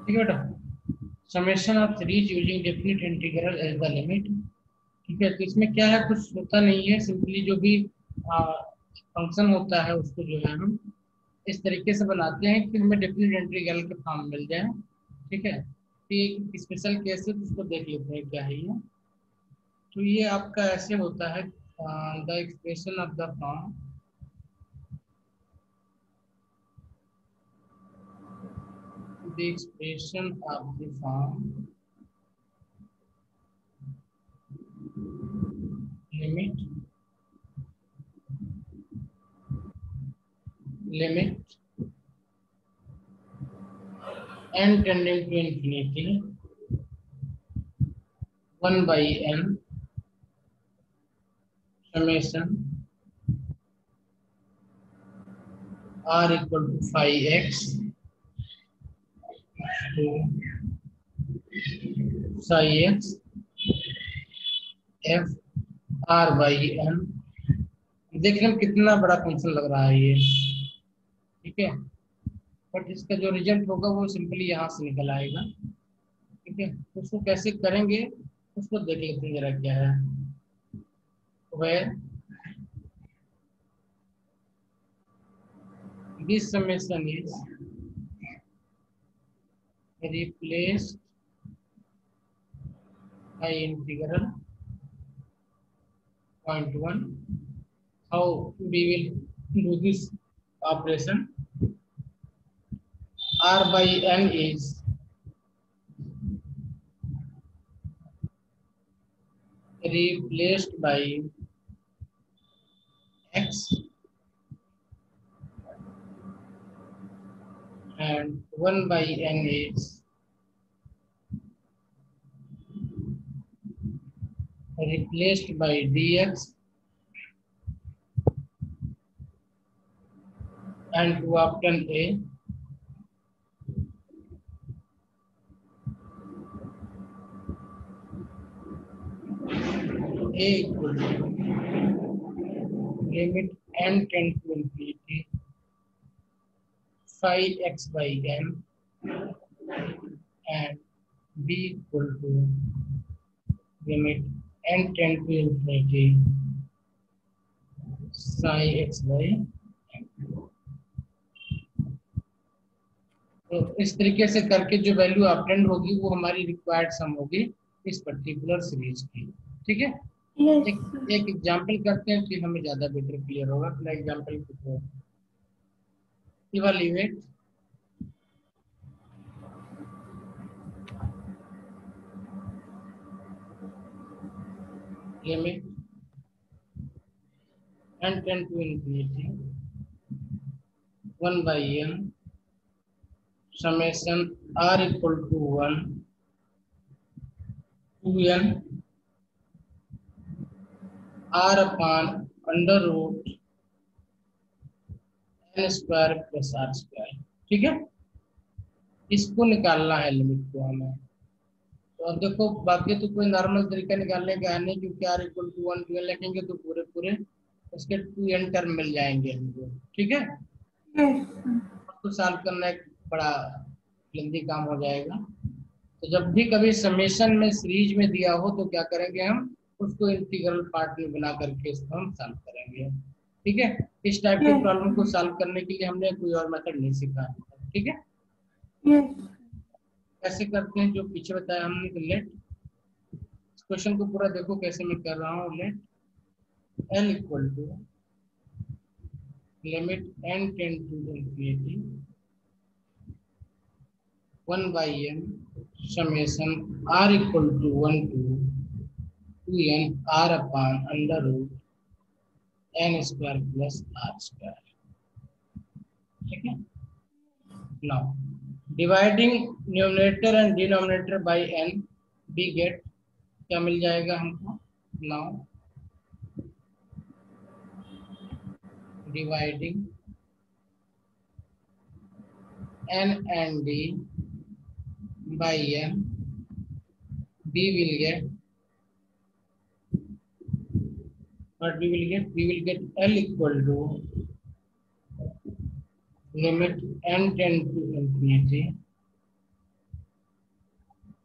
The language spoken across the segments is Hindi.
ठीक है बेटा, summation of series using definite integral as the limit. ठीक है, तो इसमें क्या है, कुछ होता नहीं है, सिंपली जो भी फंक्शन होता है उसको जो है हम इस तरीके से बनाते हैं कि हमें डेफिनेट इंटीग्रल के फॉर्म मिल जाए। ठीक है, तो ये एक स्पेशल केस है, तो उसको देख लेते हैं क्या है ये। तो ये आपका ऐसे होता है, the expression of the form the expression of the form limit n tending to infinity 1 by n summation r equal to phi x to psi x f r by n। देख रहे हैं कितना बड़ा फंक्शन लग रहा है ये। ठीक है, बट इसका जो रिजल्ट होगा वो सिंपली यहाँ से निकल आएगा। ठीक है, तो उसको कैसे करेंगे उसको देख लेते हैं जरा क्या है। where this summation is replaced by integral 0.1, how we will do this operation, r by n is replaced by x and 1 by n is replaced by dx, and to obtain a equal to limit n tend to infinity phi x by n and b equal to limit n tend to infinity psi x by n। तो इस तरीके से करके जो वैल्यू ऑब्टेंड होगी वो हमारी रिक्वायर्ड सम होगी इस पर्टिकुलर सीरीज की। ठीक है, एक एग्जांपल करते हैं कि हमें ज्यादा बेटर क्लियर होगा। अपना example evaluate limit n tend to infinity 1 by n summation r equal to 1 to n r upon under root n square plus r square। ठीक है, इसको निकालना है लिमिट को हमें। तो अब देखो बाकी तो कोई नॉर्मल तरीका निकालने का है नहीं, क्योंकि r इक्वल टू 1 2 लिखेंगे तो पूरे पूरे उसके 2n टर्म मिल जाएंगे हमको। ठीक है, तो सॉल्व करना एक बड़ा लंबी काम हो जाएगा। तो जब भी कभी समेशन में सीरीज में दिया हो तो क्या करेंगे, हम उसको इंटीग्रल पार्ट में बना करके इसको हम सॉल्व करेंगे। ठीक है, इस टाइप के प्रॉब्लम को सॉल्व करने के लिए हमने कोई और मेथड नहीं सीखा। ठीक है, कैसे करते हैं जो पीछे बताया हमने। तो लेट क्वेश्चन को पूरा देखो कैसे मैं कर रहा हूँ। Let n equal to limit n tend to infinity 1 by n summation r equal to 1 to 2n r upon under root n square plus r square। ठीक है, now dividing numerator and denominator by n we get क्या मिल जाएगा हमको। now dividing n and d by n we will get what we will get L equal to limit n tend to infinity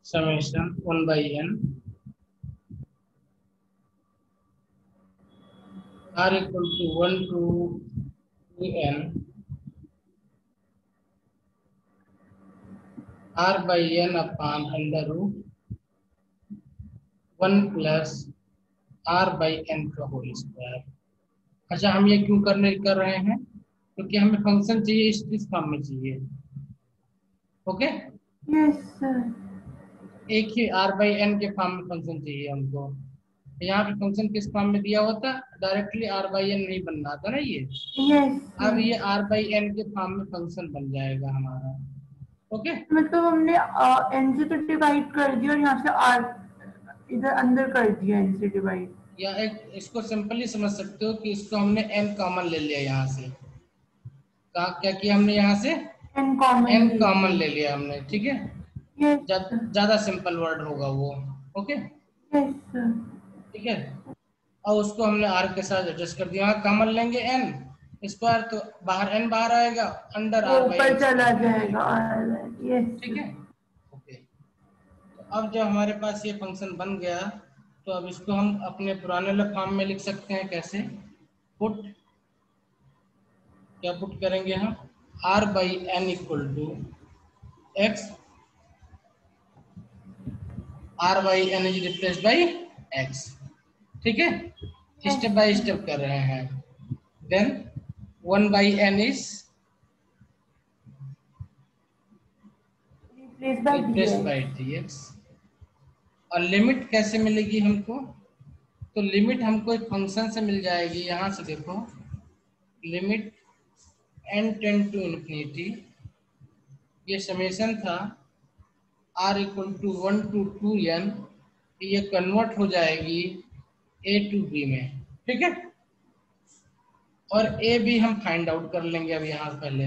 summation 1/n r equal to 1 to 2n r by n upon under root 1 plus r by n का होल स्क्वायर। अच्छा, हम ये क्यों कर रहे हैं? क्योंकि हमें फंक्शन चाहिए इस फॉर्म में चाहिए। Okay, yes sir. एक ही r by n के फॉर्म में फंक्शन चाहिए हमको। यहाँ पे फंक्शन किस फॉर्म में दिया होता, डायरेक्टली r by n नहीं बनना था ना ये। यस अब ये सर। r by n के फॉर्म में फंक्शन बन जाएगा हमारा। ओके, मतलब हमने एन से तो डिवाइड कर दिया और यहाँ से आर इधर अंदर कर दिया एन से डिवाइड। या एक इसको सिंपली समझ सकते हो कि इसको हमने n कॉमन ले लिया यहाँ से। क्या किया हमने यहाँ से? एन कॉमन n ले कॉमन लिया। ले लिया हमने, ठीक है। Yes sir. ज्यादा सिंपल वर्ड होगा वो। Okay, yes sir. ठीक है। और उसको हमने r के साथ एडजस्ट कर दिया। कॉमन लेंगे n स्क्वायर तो बाहर n बाहर आएगा, अंडर वो r बाई ऊपर n चला स्क्वायर बन जाएगा। जाएगा। यस ठीक सर। है, ओके। तो अब जब हमारे पास ये फंक्शन बन गया, तो अब इसको हम अपने पुराने वाले फॉर्म में लिख सकते हैं। कैसे? पुट, क्या पुट करेंगे हम? r by n equal to x, r by n is replace by x। ठीक है, स्टेप बाय स्टेप कर रहे हैं। Then 1 by n is replace by replace by dx. dx। और लिमिट कैसे मिलेगी हमको? तो लिमिट हमको एक फंक्शन से मिल जाएगी। यहाँ से देखो, limit n tend to infinity, ये समेशन था r equal to 1 to 2n, ये कन्वर्ट हो जाएगी a to b में। ठीक है, और a b हम फाइंड आउट कर लेंगे। अब यहाँ पहले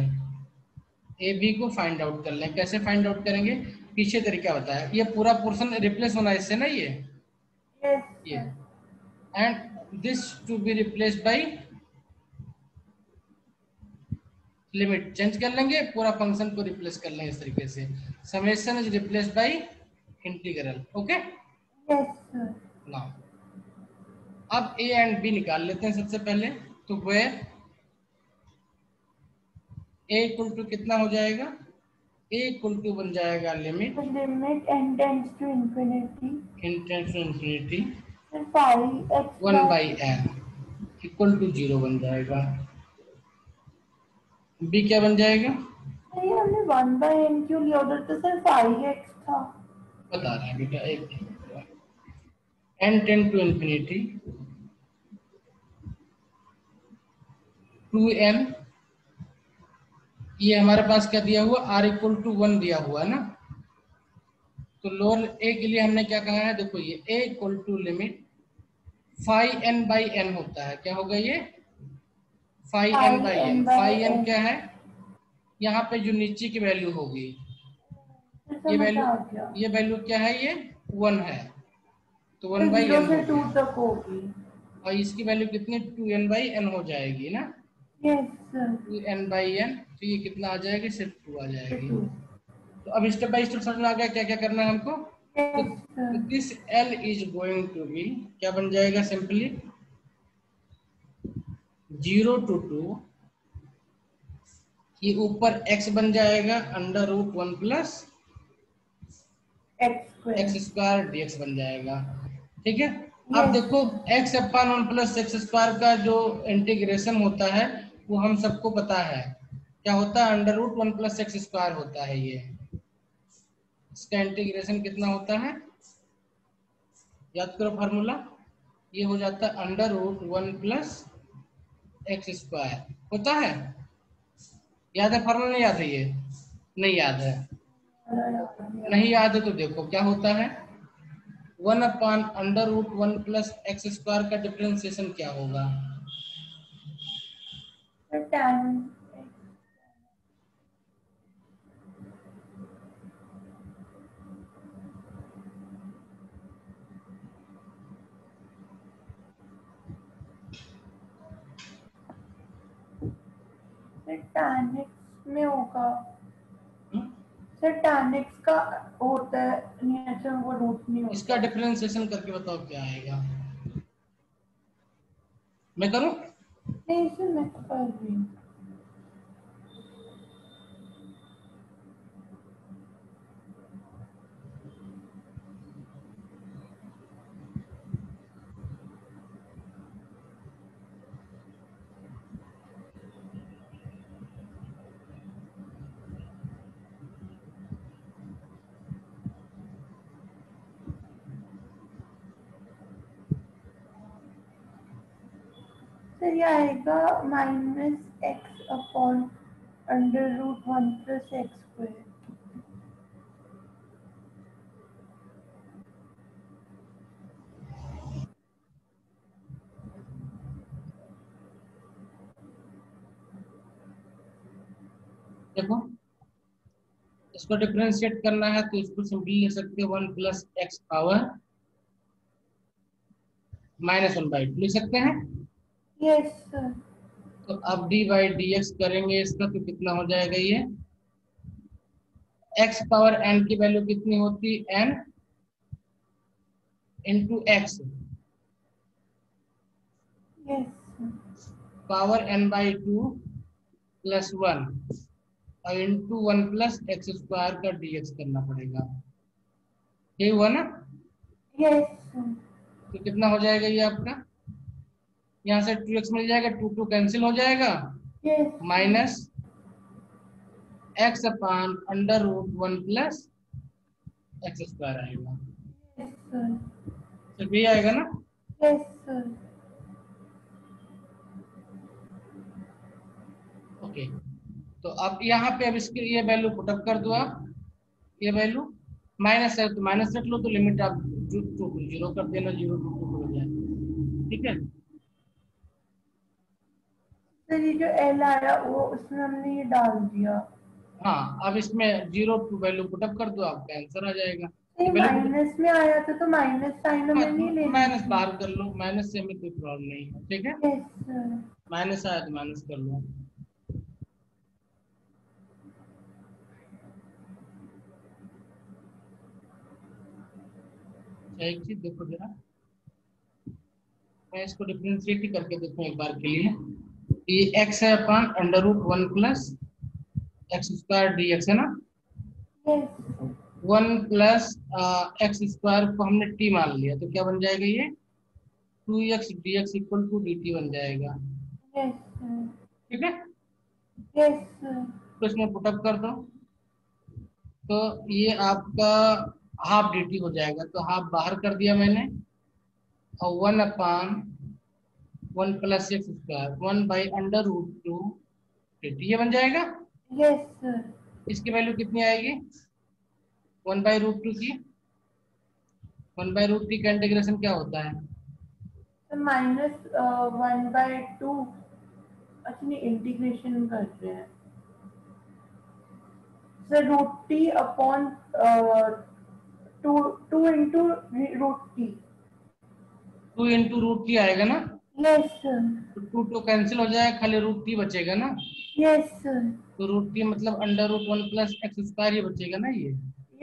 ए बी को फाइंड आउट कर लें। कैसे फाइंड आउट करेंगे? पीछे तरीका बताया। ये पूरा पोर्शन रिप्लेस होना है इससे ना, यस ये sir. And this to be replace by limit. Change कर लेंगे, पूरा फंक्शन को रिप्लेस कर लेंगे इस तरीके से। Summation is replace bye integral. Okay, yes sir. Now अब ए एंड बी निकाल लेते हैं सबसे पहले। तो वेयर ए इक्वल टू कितना हो जाएगा? ए इक्वल टू बन जाएगा limit limit n tends to infinity in tends to infinity five x 1 by. By n equal to 0 बन जाएगा। बी क्या बन जाएगा? नहीं, हमने वन बाय एन क्यों लिया? उधर तो सर फाइव एक्स था। बता रहे हैं बेटा, एक n tend to infinity 2n, ये हमारे पास क्या दिया हुआ? r इक्वल टू 1 दिया हुआ है ना। तो लोअर a के लिए हमने क्या कहा है? देखो, ये a equal to limit five n by n होता है। क्या होगा ये? Five n five by n n। By five n n. क्या है? यहाँ पे जो नीचे की वैल्यू होगी, ये समझ वैल्यू, आ गया। ये वैल्यू क्या है? ये 1 है, तो तो 1 बाई जीरो n से हो टू गया। तक होगी। और इसकी वैल्यू कितनी? 2n बाई n हो जाएगी ना। Yes sir. 2n by n, तो ये कितना आ जाएगी? सिर्फ 2 आ जाएगी। टू। तो अब स्टेप बाय स्टेप समझ में आ गया क्या क्या करना है हमको। यस तो sir. This l is going to be क्या बन जाएगा? सिंपली 0 to 2, ये ऊपर x बन जाएगा under root 1 plus x x square. Square dx बन जाएगा। ठीक है, अब यस देखो x अपन 1 प्लस एक्स स्क्वायर का जो इंटीग्रेशन होता है वो हम सबको पता है। क्या होता है? Under root 1 plus x square होता है ये। इसका इंटीग्रेशन कितना होता है? याद करो फार्मूला। ये हो जाता है under root 1 plus x square होता है। याद है फार्मूला? नहीं याद है ये? नहीं याद है? नहीं याद है तो देखो क्या होता है। 1 upon under root 1 plus x square का डिफरेंशिएशन क्या होगा? टेन। टेन एक्स में होगा हुँ? सर tan x का होता है नहीं, अच्छा वो रूट नहीं होता। इसका डिफरेंशिएशन करके बताओ क्या आएगा। मैं करूं? नहीं सर मैं तो कर रही हूँ। सर ये आएगा -x/√1 + x²। देखो इसको डिफरेंशिएट करना है तो इसको सिंपली लिख सकते हैं 1 + x पावर -1/2 लिख सकते हैं। Yes sir. तो अब d/dx करेंगे इसका तो कितना हो जाएगा ये, x पावर n की वैल्यू कितनी होती है, n into x yes power n/2 + 1 और इंटू 1 + x² का dx करना पड़ेगा। ये हुआ ना? यस तो कितना हो जाएगा ये आपका, यहाँ से 2x मिल जाएगा, 2 2 कैंसिल हो जाएगा, यस माइनस x/√1 + x² आएगा। Yes sir. सिर्फ ये आएगा ना? Yes sir. ओके तो अब यहाँ पे अब इसके ये वैल्यू पुटअप कर दो आप, ये वैल्यू माइनस है तो माइनस रख लो, तो लिमिट आप 2 को 0 कर देना, 0 2 हो जाए। ठीक है सर ये जो L आया वो उसमें हमने ये डाल दिया। हाँ अब इसमें 0 वैल्यू पुटअप कर दो, आपका आंसर आ जाएगा। नहीं वैल्यू माइनस में आया था तो माइनस साइन हमें नहीं लेना। माइनस बाहर कर लो, माइनस से हमें कोई प्रॉब्लम नहीं है। ठीक है यस सर। माइनस आया तो माइनस कर लो। एक चीज देखो जरा, मैं इसको डिफरेंशिएट ही करके देखूं एक बार के लिए। ये x है अपन √1 + x² dx है ना, यस 1 + x² को हमने t मान लिया तो क्या बन जाएगा ये 2x dx = dt बन जाएगा। यस ठीक है यस तो इसमें पुटअप कर दो तो ये आपका हाफ dt हो जाएगा, तो हाफ बाहर कर दिया मैंने और 1/1 + x², 1/√2 dt ये बन जाएगा। Yes sir. इसकी वैल्यू कितनी आएगी 1/√2 की, 1/√3 का इंटीग्रेशन क्या होता है, तो -1/2। अच्छा नहीं इंटीग्रेशन कर रहे हैं सर, √t/2 2 into √t। 2 × √3 आएगा ना, यस सर। तो 2 2 कैंसिल हो जाएगा, खाली √3 बचेगा ना, यस सर। तो √3 मतलब √1 + x² ये बचेगा ना, ये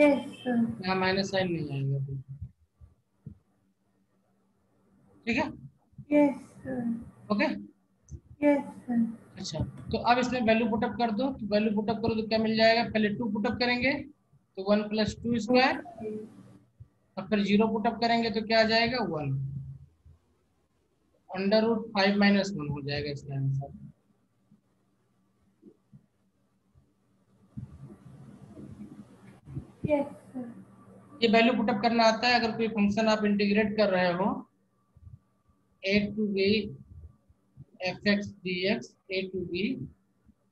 यस सर। यहाँ माइनस साइन नहीं आएगा फिर। ठीक है yes sir. Okay yes sir. अच्छा तो अब इसमें वैल्यू पुटअप कर दो, तो वैल्यू पुटअप करो तो क्या मिल जाएगा, पहले 2 पुटअप करेंगे तो 1 + 2² और फिर 0 पुटअप करेंगे तो क्या आ जाएगा 1, √5 - 1 हो जाएगा इसका आंसर। Yes sir. ये वैल्यू पुटअप करना आता है, अगर कोई फंक्शन आप इंटीग्रेट कर रहे हो a to b fx dx a to b,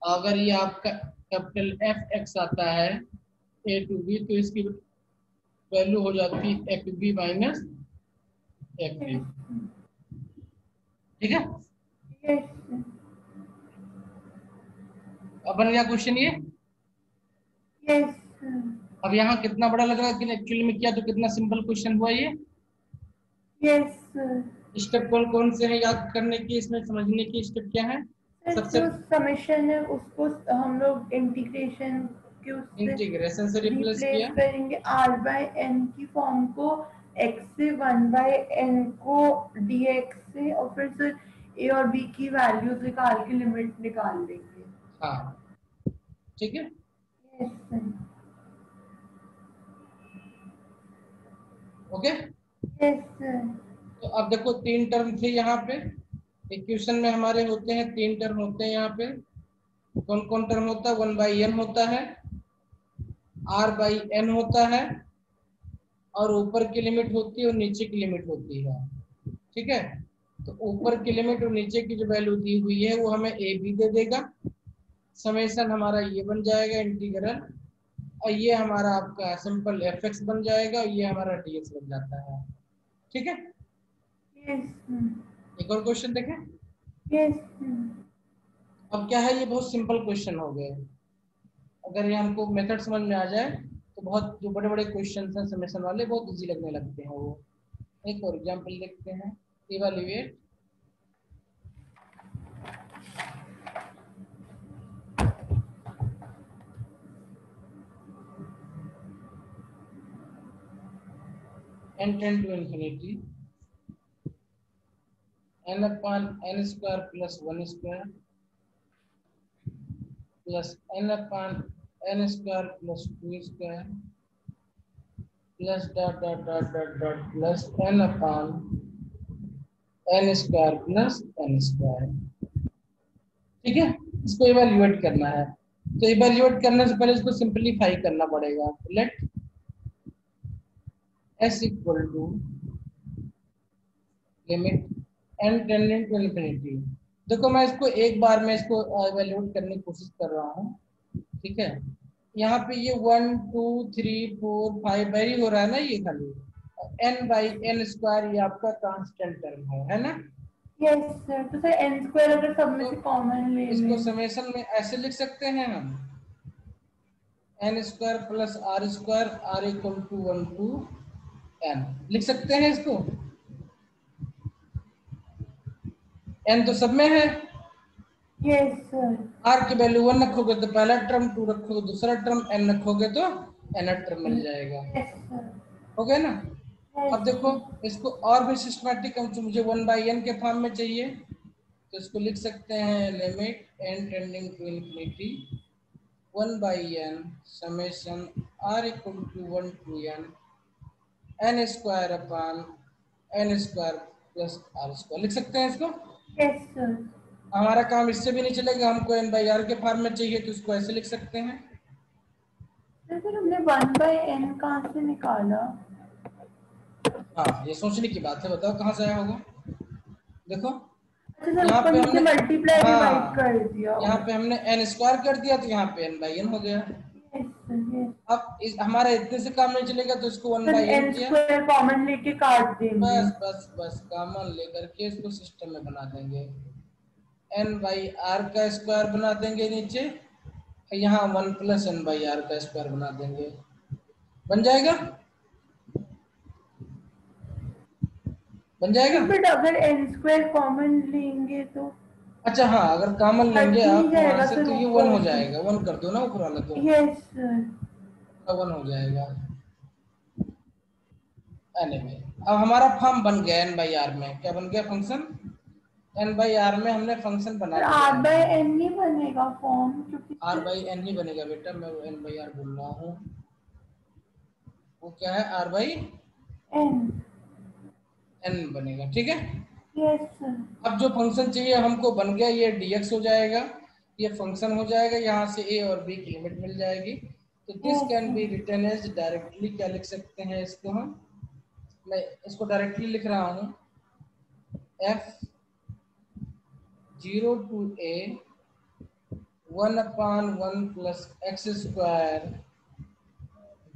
अगर ये आपका कैपिटल fx आता है a to b तो इसकी वैल्यू हो जाती है fb - fa। ठीक है यस सर। अब बन गया क्वेश्चन ये। Yes sir. अब यहाँ कितना बड़ा लग रहा है कि एक्चुअली में किया तो कितना सिंपल क्वेश्चन हुआ ये। Yes sir. स्टेप कौन कौन से है याद करने की, इसमें समझने की स्टेप क्या है सर सबसे, जो समेशन है उसको हम लोग इंटीग्रेशन के उससे इंटीग्रेशन से रिप्लेस किया, रिप्लेस करेंगे r बाय n की फॉर्म को x से 1 बाय n को dx से, और फिर सर a और b की वैल्यूज निकाल के लिमिट निकाल देंगे। हाँ ठीक है। Yes sir. Okay, yes sir. तो अब देखो तीन टर्म थे यहाँ पे, इक्वेशन में हमारे होते हैं तीन टर्म होते हैं यहाँ पे। कौन कौन टर्म होता है? 1/n होता है, r/n होता है, और ऊपर की लिमिट होती है और नीचे की लिमिट होती है। ठीक है, तो ऊपर की लिमिट और नीचे की जो वैल्यू दी हुई है वो हमें a b दे देगा, समेशन हमारा ये बन जाएगा इंटीग्रल, और ये हमारा आपका सिंपल fx बन जाएगा, और ये हमारा dx बन जाता है। ठीक है, यस एक और क्वेश्चन देखें। यस। अब क्या है, ये बहुत सिंपल क्वेश्चन हो गए, अगर ये हमको मेथड समझ में आ जाए तो बहुत जो बड़े बड़े क्वेश्चन हैं समेशन वाले बहुत इजी लगने लगते हैं वो। एक और एग्जांपल देखते हैं, evaluate n tend to infinity n upon n square plus 1 square plus n upon n square plus 2 square plus dot dot dot dot dot plus n upon n square plus n square। ठीक है, इसको इवैल्यूएट करना है, तो इवैल्यूएट करने से पहले इसको सिंपलीफाई करना पड़ेगा। Let s equal to limit n tending to infinity. देखो मैं इसको एक बार में इसको इवैल्यूएट करने की कोशिश कर रहा हूँ। ठीक है, यहाँ पे ये 1 2 3 4 5 वेरी हो रहा है ना, ये खाली n बाई n स्क्वायर ये आपका कांस्टेंट टर्म है ना। यस सर, तो सर n स्क्वायर अगर सब में से कॉमन ले इसको लें, समेशन में ऐसे लिख सकते हैं हम, n square plus r square r equal to 1 to n लिख सकते हैं इसको। n तो सब में है, यस सर। r की वैल्यू 1 रखोगे तो पहला टर्म, 2 रखोगे दूसरा टर्म, n रखोगे तो n टर्म मिल जाएगा। Yes sir. हो गया ना। यस अब देखो इसको और भी सिस्टमैटिक, मुझे 1/n के फॉर्म में चाहिए, तो इसको लिख सकते हैं limit n tending to infinity 1/n summation r equal to 1 to n square upon n square plus r square लिख सकते हैं इसको। Yes sir. हमारा काम इससे भी नहीं चलेगा, हमको n/r के फॉर्म में चाहिए, तो इसको ऐसे लिख सकते हैं। सर हमने 1/n कहाँ से निकाला? हाँ ये सोचने की बात है, बताओ कहाँ से आया होगा। देखो अच्छा सर, यहाँ ऊपर पे नीचे हमने मल्टीप्लाई डिवाइड हाँ कर दिया। यहाँ पे हमने n स्क्वायर कर दिया तो यहाँ पे n/n हो गया। Yes sir. यस अब हमारा इतने से काम नहीं चलेगा, तो इसको सर, 1/n n किया, स्क्वायर कॉमन लेके काट देंगे। बस बस बस कॉमन लेकर के इसको सिस्टम में बना देंगे, n/r का स्क्वायर बना देंगे नीचे, यहाँ 1 प्लस n/r का स्क्वायर बना देंगे, बन जाएगा, बन जाएगा। बट अगर n स्क्वायर कॉमन लेंगे तो अच्छा हाँ, अगर कॉमन कट लेंगे नहीं आप वहां जाएगा से सर तो ये 1 हो ऊपर से। जाएगा, 1 कर दो ना ऊपर वाला, तो यस सर। 1 हो जाएगा। एनीवे अब हमारा फॉर्म बन गया n/r में, क्या बन गया फंक्शन, n/r में हमने फंक्शन बना सर दिया r बाय n नहीं बनेगा फॉर्म, क्योंकि r/n ही बनेगा बेटा, मैं n/r बोल रहा हूँ, वो क्या है r/n n। बनेगा। ठीक है, यस सर। अब जो फंक्शन चाहिए हमको बन गया, ये dx हो जाएगा, ये फंक्शन हो जाएगा, यहाँ से a और b की लिमिट मिल जाएगी, तो this yes can be sir. Written as directly, क्या लिख सकते हैं इसको हम, मैं इसको डायरेक्टली लिख रहा हूँ, f 0 to a 1/1 plus x square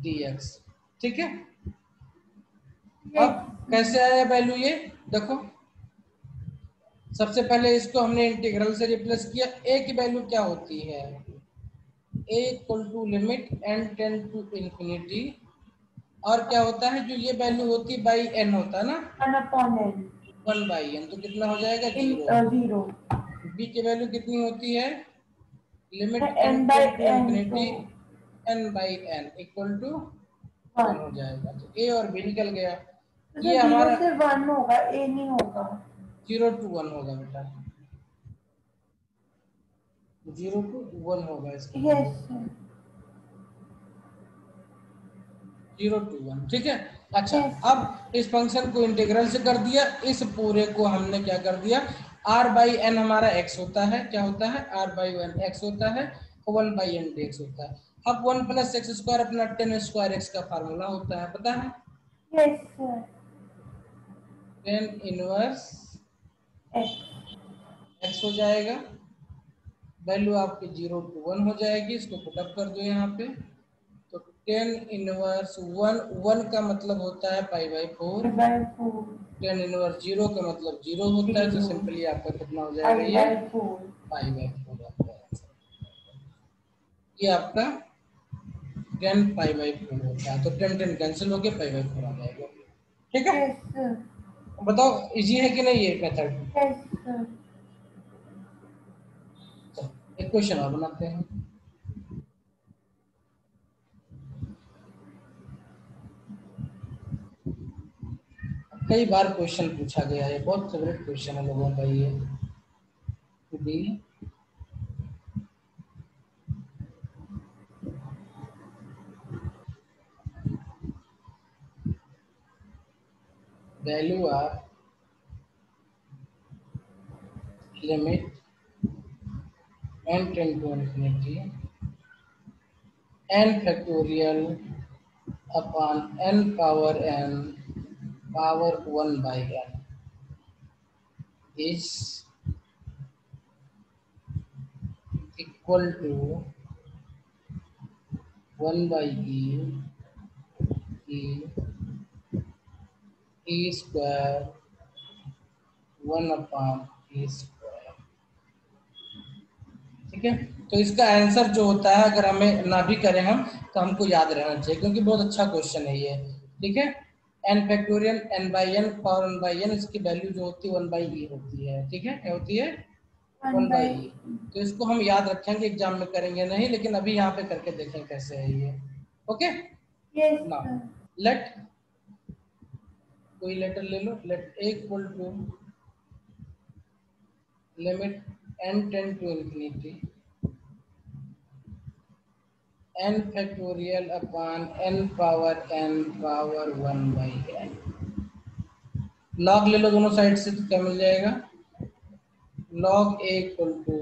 dx। ठीक है, अब कैसे आया वैल्यू ये देखो, सबसे पहले इसको हमने इंटीग्रल से रिप्लेस किया, a की वैल्यू क्या होती है, a equal to limit n tend to infinity, और क्या होता है जो ये वैल्यू होती है बाई n होता है ना, 1/n 1/n, तो कितना हो जाएगा इन 0। 0 b की वैल्यू कितनी होती है, limit n n by tend to n, तो infinity n by n equal to 1 हो 1। जाएगा। तो ए और बी निकल गया। तो ये सर 0 हमारा से 1 होगा, ए नहीं होगा। 0 to 1 होगा बेटा, 0 to 1 होगा इसका यस वैल्यू, सर। 0 to 1, ठीक है। अच्छा, यस अब इस फंक्शन को इंटीग्रल से कर दिया, इस पूरे को हमने क्या कर दिया, r बाई एन हमारा x होता है, क्या होता है, r बाई एन x होता है, 1 बाई एन dx होता है। अब 1 प्लस एक्स स्क्वायर अपना 10 स्क्वायर एक्स का फार्मूला होता है, पता है, yes sir. 10 inverse x. x हो जाएगा, वैल्यू आपकी 0 to 1 हो जाएगी, इसको पुटअप कर दो यहाँ पे। तो 10 इनवर्स 1, 1 का मतलब होता है पाई बाई 4, 3/4। 10 इनवर्स 0 का मतलब 0 होता है, तो 0। सिंपली आपका कितना हो जाएगा, ये 5/4। पाई बाई 4 आता है। ये आपका 10 पाई बाई 4 होता है, तो 10 10 कैंसिल हो गया, पाई बाई 4 आ जाएगा, ठीक है। Yes sir. बताओ इजी है कि नहीं ये मेथड। Yes sir. एक क्वेश्चन और बनाते हैं। कई बार क्वेश्चन पूछा गया है, बहुत फेवरेट क्वेश्चन है लोगों का ये, B value of limit n tend to infinity n factorial upon n power n power 1 by n is equal to 1 by e square 1 upon e square, ठीक है। तो इसका आंसर जो होता है, अगर हमें ना भी करें हम, तो हमको याद रहना चाहिए, क्योंकि बहुत अच्छा क्वेश्चन है ये, ठीक है। n factorial n by n power 1 by n, इसकी वैल्यू जो होती है 1 बाई ई होती है, ठीक है, क्या होती है, 1 बाई ई। तो इसको हम याद रखेंगे, एग्जाम में करेंगे नहीं, लेकिन अभी यहाँ पे करके देखें कैसे है ये, ओके। यस ना सर। लेट, कोई लेटर ले लो, let A equal to limit n tend to infinity n factorial upon n power n power 1 by n, log ले लो दोनों साइड से, तो क्या मिल जाएगा, log A equal to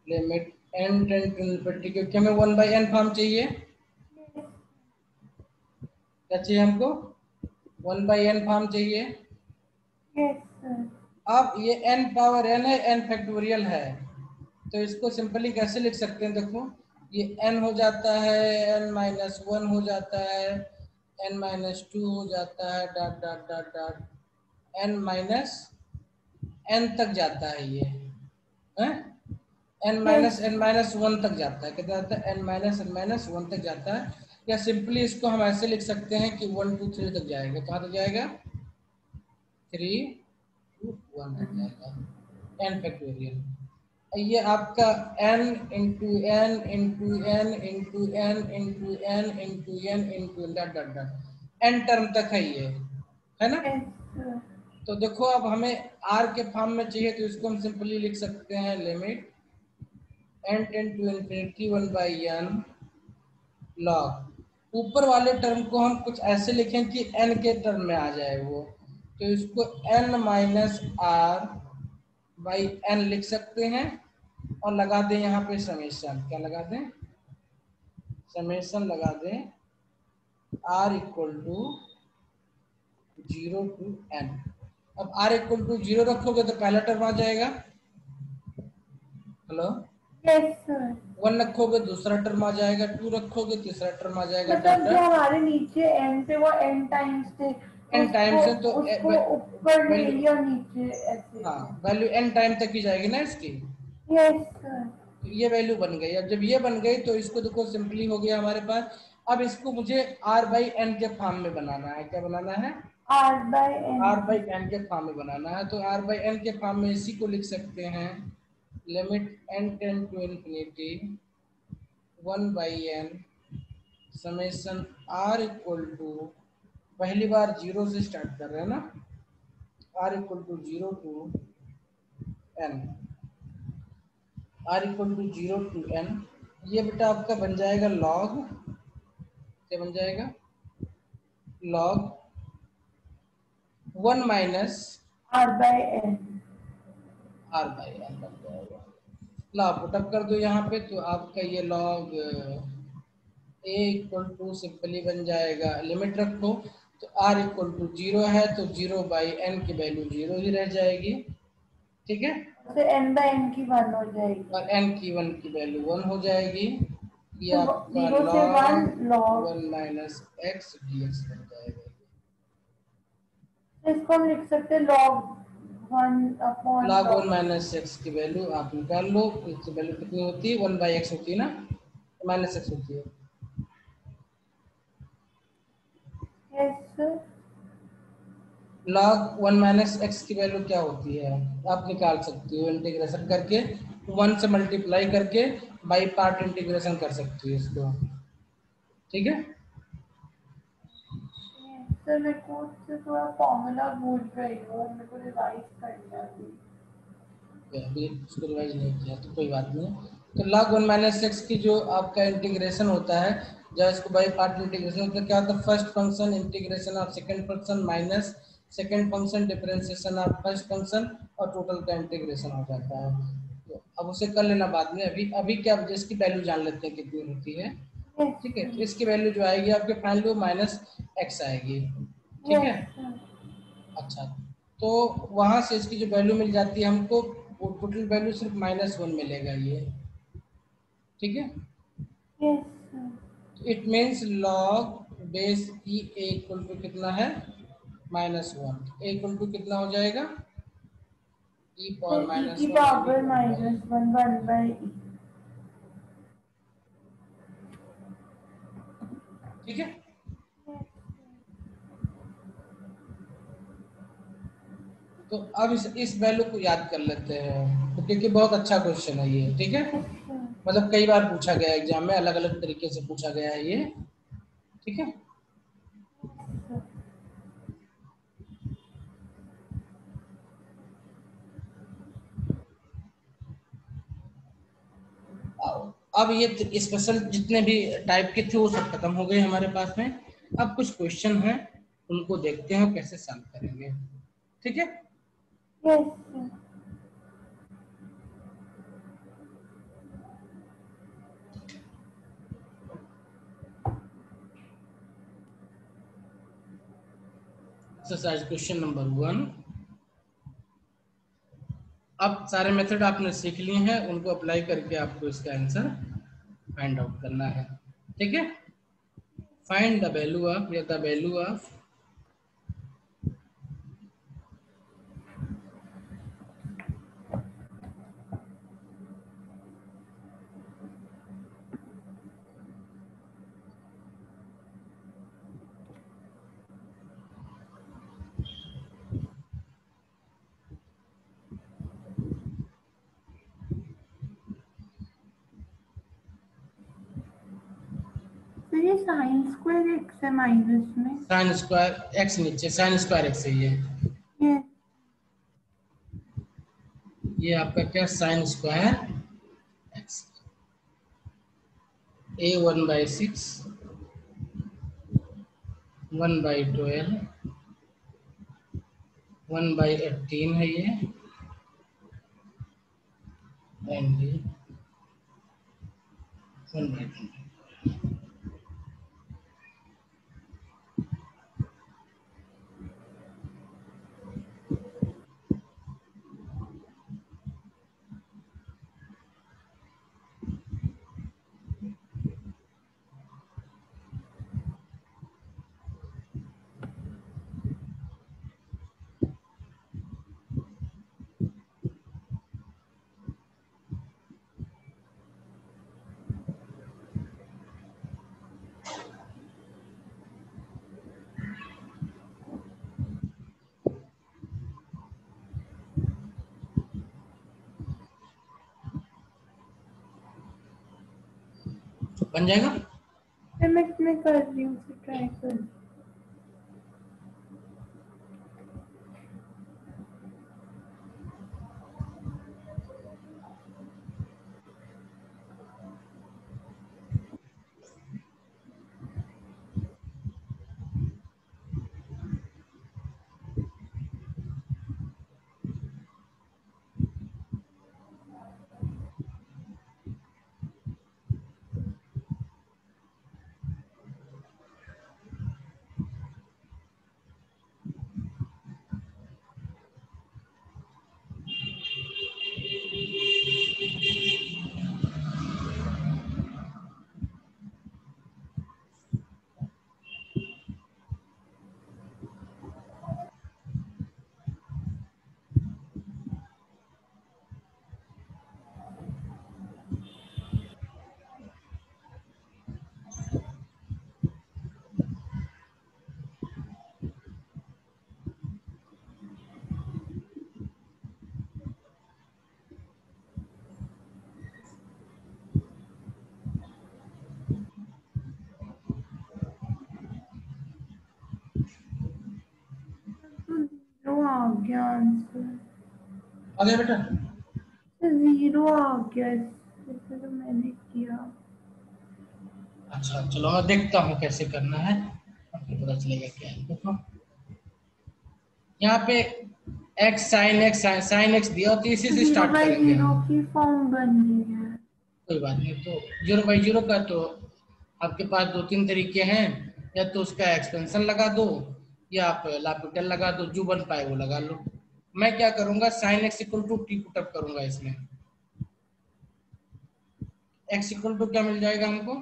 limit n tend to infinity, क्योंकि हमें 1 बाई n फॉर्म चाहिए, क्या चाहिए हमको, 1 बाई n फॉर्म चाहिए। Yes sir. अब ये n पावर n है, n फैक्टोरियल है, तो इसको सिंपली कैसे लिख सकते हैं, देखो, ये n हो जाता है, n माइनस 1 हो जाता है, n माइनस 2 हो जाता है, dot dot dot dot n minus n तक जाता है ये, है, n माइनस 1 तक जाता है, कितना जाता है, n-1 तक जाता है। या सिंपली इसको हम ऐसे लिख सकते हैं कि 1 2 3 तक जाएगा, कहाँ तक जाएगा, 3 2 1 तक जाएगा, n फैक्टोरियल। ये आपका n into n into n into n into n into n into dot dot dot n term तक है ये, है ना। Yes sir. तो देखो अब हमें r के फॉर्म में चाहिए, तो इसको हम सिंपली लिख सकते हैं, limit n tend to infinity 1 by n log, ऊपर वाले टर्म को हम कुछ ऐसे लिखें कि n के टर्म में आ जाए वो, तो इसको n minus r by n लिख सकते हैं, और लगा दें यहाँ पे समेशन, क्या लगा दें, समेशन लगा दें, r equal to 0 to n। अब r इक्वल टू 0 रखोगे तो पहला टर्म आ जाएगा, हेलो, यस सर। 1 रखोगे दूसरा टर्म आ जाएगा, 2 रखोगे तीसरा टर्म आ जाएगा, डॉट मतलब जो डॉट हमारे नीचे एन थे वो एन टाइम्स थे, तो n उसको टाइम्स है, तो उसको ऊपर ले वैल्यू, लिया, नीचे ऐसे। हाँ वैल्यू n टाइम तक की जाएगी ना इसकी, यस सर। तो ये वैल्यू बन गई। अब जब ये बन गई तो इसको देखो सिंपली हो गया हमारे पास। अब इसको मुझे r बाई एन के फॉर्म में बनाना है, क्या बनाना है, r by n. r by n के फॉर्म में बनाना है, तो r बाई एन के फॉर्म में इसी को लिख सकते हैं, limit n tend to infinity 1/n summation r equal to, पहली बार 0 से स्टार्ट कर रहे हैं ना, r equal to 0 to n, r equal to 0 to n। ये बेटा आपका बन जाएगा log, क्या बन जाएगा, log 1 माइनस r/n। r/n बन जाएगा। ला पुटअप कर दो यहाँ पे, तो आपका ये log a equal to simply बन जाएगा, लिमिट रखो तो r इक्वल टू 0 है तो 0/n की वैल्यू 0 ही रह जाएगी, ठीक है, तो n/n की 1 हो जाएगी, और n की 1 की वैल्यू 1 हो जाएगी। ये तो आपका 0 से 1 log log। 1 minus x dx बन जाएगा। तो इसको हम लिख सकते हैं log 1 log 1 log। Minus x की वैल्यू आप निकाल लो, इसकी वैल्यू कितनी होती है, 1/x होती है ना, माइनस एक्स होती है। यस log 1 माइनस एक्स की वैल्यू क्या होती है, आप निकाल सकती हो इंटीग्रेशन करके, 1 से मल्टीप्लाई करके बाई पार्ट इंटीग्रेशन कर सकती हो इसको, ठीक है। सर, मेरे को उससे थोड़ा फॉर्मूला भूल गई हूँ, मेरे को रिवाइज करना है अभी। अभी उसको रिवाइज नहीं किया तो कोई बात नहीं। तो log 1 माइनस एक्स की जो आपका इंटीग्रेशन होता है, जब इसको बाई पार्ट इंटीग्रेशन होता है, क्या होता है, first function integration of second function minus second function differentiation of first function, और टोटल का इंटीग्रेशन हो जाता है। तो अब उसे कर लेना बाद में, अभी अभी क्या इसकी वैल्यू जान लेते हैं कितनी होती है, ठीक है। तो इसकी वैल्यू जो आएगी आपके फाइनल माइनस एक्स आएगी, ठीक है। अच्छा, तो वहां से इसकी जो वैल्यू मिल जाती है हमको, वो टोटल वैल्यू सिर्फ -1 मिलेगा ये, ठीक है। It means log base e a equal to कितना है, -1, ए इक्वल टू कितना हो जाएगा, ई पावर ई की -1 यानी पावर 1/e, -1 ठीक है। तो अब इस वैल्यू को याद कर लेते हैं, तो क्योंकि बहुत अच्छा क्वेश्चन है ये, ठीक है, मतलब कई बार पूछा गया एग्जाम में, अलग अलग तरीके से पूछा गया है ये, ठीक है। अब ये स्पेशल जितने भी टाइप के थे वो सब खत्म हो गए हमारे पास में। अब कुछ क्वेश्चन हैं, उनको देखते हैं कैसे सॉल्व करेंगे, ठीक है। Exercise question number 1। अब सारे मेथड आपने सीख लिए हैं, उनको अप्लाई करके आपको इसका आंसर फाइंड आउट करना है, ठीक है। फाइंड द वैल्यू ऑफ, या द वैल्यू ऑफ तो ये साइन स्क्वायर एक्स है माइनस में। साइन स्क्वायर एक्स, नीचे साइन स्क्वायर एक्स है ये ये आपका क्या, साइन स्क्वायर एक्स, ए 1/6 1/12 1/18 है ये, एंड 1/20। बन जाएगा। मैं कर रही हूँ, ट्राई कर रही हूँ। तो 0 आ गया आंसर। आ गया बेटा? 0 आ गया, इससे तो मैंने किया। अच्छा चलो मैं देखता हूँ कैसे करना है, आपको पता चलेगा क्या है। देखो यहाँ पे एक्स साइन एक्स दिया, तो इसी से 0 स्टार्ट बाई करेंगे 0 हम। की फॉर्म बन रही है। कोई बात नहीं, तो 0/0 का तो आपके पास दो तीन तरीके हैं, या तो उसका एक्सपेंशन लगा दो, या आप लापिटल लगा दो, जो बन पाए वो लगा लो। मैं क्या करूंगा, sine x equal to t put up करूंगा इसमें। एक्स इक्वल टू क्या मिल जाएगा हमको,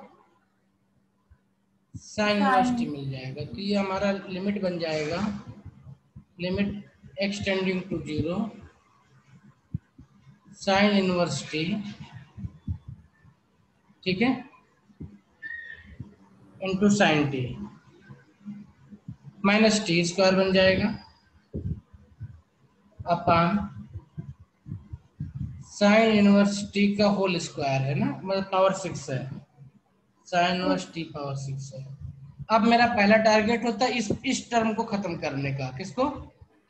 साइन इनवर्स टी साइन मिल जाएगा। तो ये हमारा लिमिट बन जाएगा, limit x tending to 0 sine inverse t, ठीक है, into sine T minus T square बन जाएगा अपान साइन इनवर्स टी का होल स्क्वायर है ना, मतलब पावर 6 है, साइन इनवर्स टी पावर 6 है। अब मेरा पहला टारगेट होता है इस टर्म को खत्म करने का। किसको,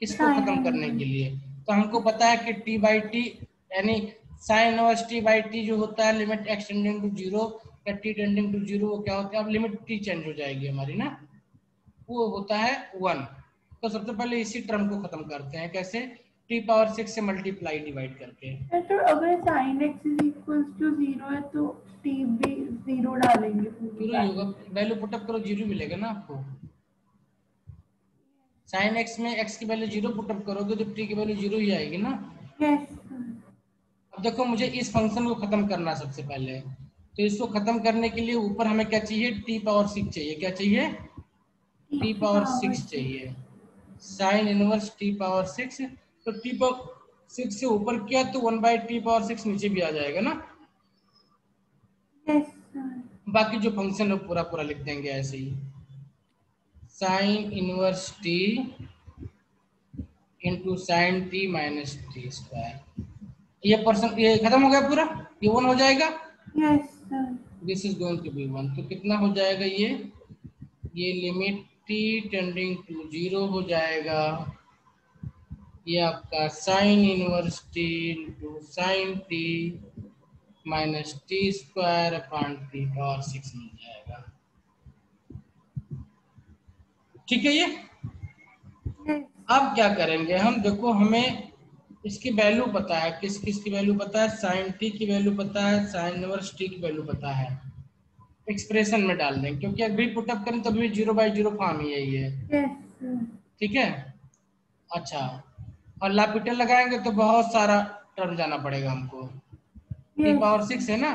इसको साइन खत्म करने के लिए। तो हमको पता है कि टी बाई टी यानी sign inverse T by T जो होता है लिमिट एक्स टेंडिंग टू 0 या टी टेंडिंग टू 0, वो क्या होता है, अब लिमिट टी चेंज हो जाएगी हमारी ना, वो होता है 1। तो सबसे पहले इसी टर्म को खत्म करते हैं, कैसे, टी पावर 6 से मल्टीप्लाई डिवाइड करके। तो अगर sine x is equal to 0 है तो टी भी 0 डालेंगे पूरी जीरो ही होगा, वैल्यू। वैल्यू पुटअप करो, जीरो मिलेगा ना आपको। साइन एक्स में एक्स की वैल्यू 0 पुटअप करोगे तो टी की वैल्यू 0 ही आएगी ना। यस अब देखो मुझे इस फंक्शन को खत्म करना है सबसे पहले, तो इसको खत्म करने के लिए ऊपर हमें क्या चाहिए, टी पावर 6 चाहिए। क्या चाहिए, टी टी की पावर पावर 6 6। चाहिए। साइन इनवर्स टी पावर 6, तो टी पावर 6 से ऊपर किया तो 1/t पावर 6 नीचे भी आ जाएगा ना। यस बाकी जो फंक्शन है पूरा पूरा लिख देंगे ऐसे ही, sine inverse T into sine T minus T square. ये पर्सन ये खत्म हो गया पूरा, ये 1 हो जाएगा, yes this is going to be 1। तो कितना हो जाएगा ये लिमिट टी टेंडिंग टू 0 हो जाएगा, ये आपका sign inverse T into sine T minus T square upon T power 6 मिल जाएगा। ठीक है ये। यस अब क्या करेंगे हम, देखो हमें इसकी वैल्यू पता है, किस किस की वैल्यू पता है, साइन टी की वैल्यू पता है, साइन इनवर्स टी की वैल्यू पता है, एक्सप्रेशन में डाल देंगे, क्योंकि अभी पुटअप करें तो अभी 0/0 फॉर्म ही है ये। यस ठीक है। अच्छा, और लापिटल लगाएंगे तो बहुत सारा टर्म जाना पड़ेगा हमको, टी यस पावर 6 है ना,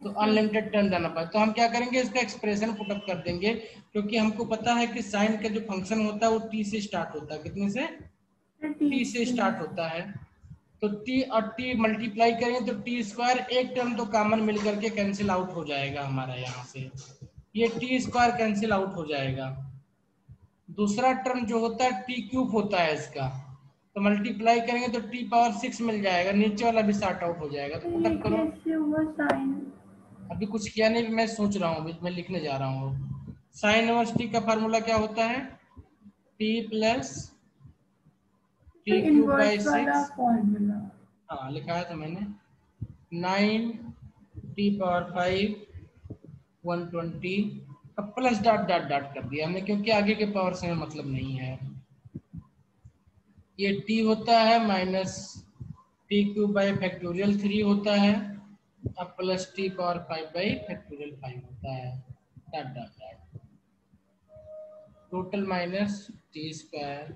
तो अनलिमिटेड टर्म जाना पड़ेगा। तो हम क्या करेंगे, इसका एक्सप्रेशन पुटअप कर देंगे, क्योंकि हमको पता है कि साइन का जो फंक्शन होता है वो टी से स्टार्ट होता है। कितने से, टी टी से स्टार्ट होता है। तो टी और टी मल्टीप्लाई करेंगे तो टी स्क्वायर, एक टर्म तो कॉमन मिल करके कैंसिल आउट हो जाएगा हमारा, यहाँ से ये टी स्क्वायर कैंसिल आउट हो जाएगा। दूसरा टर्म जो होता है टी क्यूब होता है इसका, तो मल्टीप्लाई करेंगे तो टी पावर 6 मिल जाएगा, नीचे वाला भी सॉर्ट आउट हो जाएगा। तो ये पुटअप करो, कैसे हुआ साइन? अभी कुछ किया नहीं, मैं सोच रहा हूँ, मैं लिखने जा रहा हूँ। साइन इनवर्स टी का फार्मूला क्या होता है? T plus T cube by inverse वाला 6। फॉर्मूला। हाँ लिखा है तो मैंने, 9 टी पावर 5 120, अब प्लस डॉट डॉट डॉट कर दिया हमने क्योंकि आगे के पावर से हमें मतलब नहीं है। ये टी होता है minus T cube by factorial 3 होता है, अब plus T power 5 by factorial 5 होता है, dot dot dot, total minus T square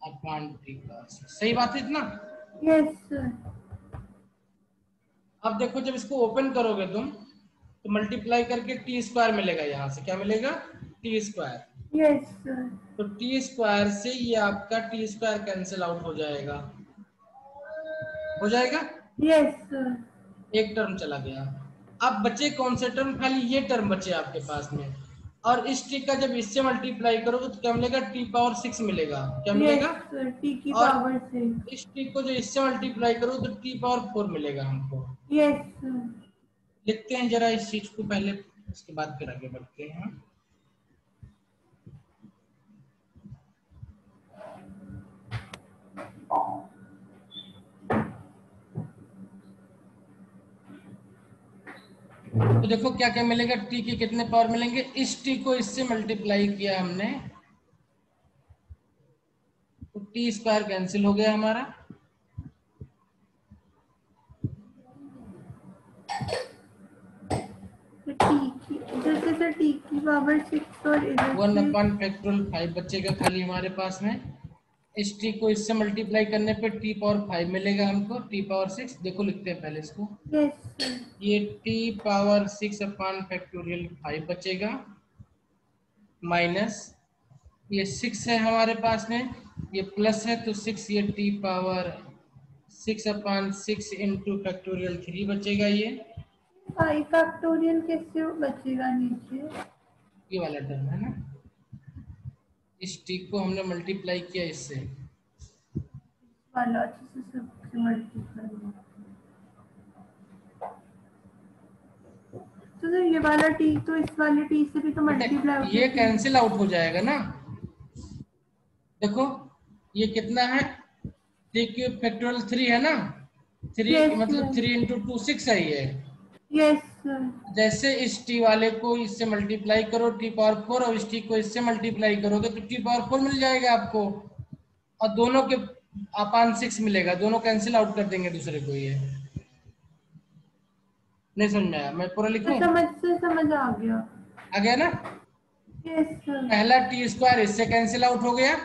upon T power 6। सही बात है इतना? Yes sir. अब देखो जब इसको ओपन करोगे तुम तो मल्टीप्लाई करके टी स्क्वायर मिलेगा, यहाँ से क्या मिलेगा? T square. Yes sir. तो टी स्क्वायर से ये आपका टी स्क्वायर कैंसिल आउट हो जाएगा, हो जाएगा, यस सर। एक टर्म चला गया। अब बचे कौन से टर्म? खाली ये टर्म बचे आपके पास में, और इस टी का जब इससे मल्टीप्लाई करोगे तो क्या मिलेगा? टी पावर 6 मिलेगा। क्या यस मिलेगा? सर, टी की और पावर 6। इस टी को जो इससे मल्टीप्लाई करो तो टी पावर 4 मिलेगा हमको। Yes sir. लिखते हैं जरा इस चीज को पहले, उसके बाद फिर आगे बढ़ते हैं। तो देखो क्या क्या मिलेगा, टी के कितने पावर मिलेंगे? इस टी को इससे मल्टीप्लाई किया हमने तो टी स्क्वायर कैंसिल हो गया हमारा, तो टी की जैसे सर टी की पावर 6 और इधर 1 से अपॉन फैक्टोरियल 5 बचेगा खाली हमारे पास में। इस टी को इससे मल्टीप्लाई करने पे टी पावर 5 मिलेगा हमको, टी पावर 6। देखो लिखते हैं पहले इसको, यस सर। ये टी पावर 6 अपॉन फैक्टोरियल 5 बचेगा, माइनस ये 6 है हमारे पास में, ये प्लस है तो 6, ये T power 6 upon 6 into factorial 3 बचेगा। फाइव फैक्टोरियल कैसे बचेगा नीचे? ये वाला टर्म है ना, इस टी को हमने मल्टीप्लाई किया इससे, वाला अच्छे से सबसे मल्टीप्लाई। तो सर ये वाला टी तो इस वाले टी से भी तो बेटा मल्टीप्लाई होके ये टी। कैंसिल आउट हो जाएगा ना। देखो ये कितना है, टी क्यूब फैक्टोरियल 3 है ना, 3 यस मतलब सर। 3 इंटू 2 6 है ये। Yes sir. जैसे इस टी वाले को इससे मल्टीप्लाई करो टी पावर 4, और इस टी को इससे मल्टीप्लाई करोगे तो टी पावर 4 मिल जाएगा आपको, और दोनों के अपान 6 मिलेगा, दोनों कैंसिल आउट कर देंगे दूसरे को। ये नहीं समझ में आया? मैं पूरा लिखूं? समझ से समझ आ गया। आ गया ना? Yes sir. पहला टी स्क्वायर इससे कैंसिल आउट हो गया,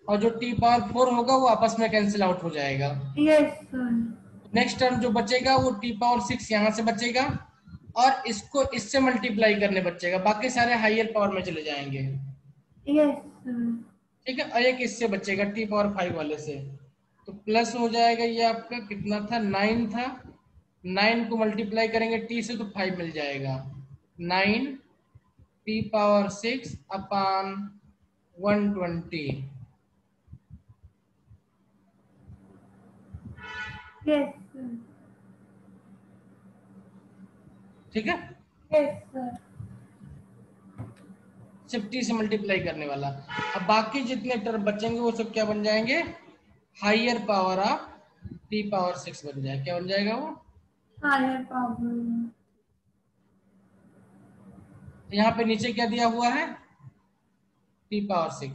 और जो टी पावर 4 होगा वो आपस में कैंसिल आउट हो जाएगा। Yes sir. नेक्स्ट टर्म जो बचेगा वो टी पावर 6 यहाँ से बचेगा, और इसको इससे मल्टीप्लाई करने बचेगा, बाकी सारे हायर पावर में चले जाएंगे। Yes sir. ठीक है, और एक इससे बचेगा टी पावर 5 वाले से, तो प्लस हो जाएगा। ये आपका कितना था? 9 था, 9 को मल्टीप्लाई करेंगे टी से तो 5 मिल जाएगा। 9 T power 6 upon 120। Yes sir. ठीक है, यस सर। सिर्फ टी से मल्टीप्लाई करने वाला। अब बाकी जितने टर्म बचेंगे वो सब क्या बन जाएंगे? Higher power of t power 6 बन जाएगा। क्या बन जाएगा वो? Higher power. यहाँ पे नीचे क्या दिया हुआ है? T power 6।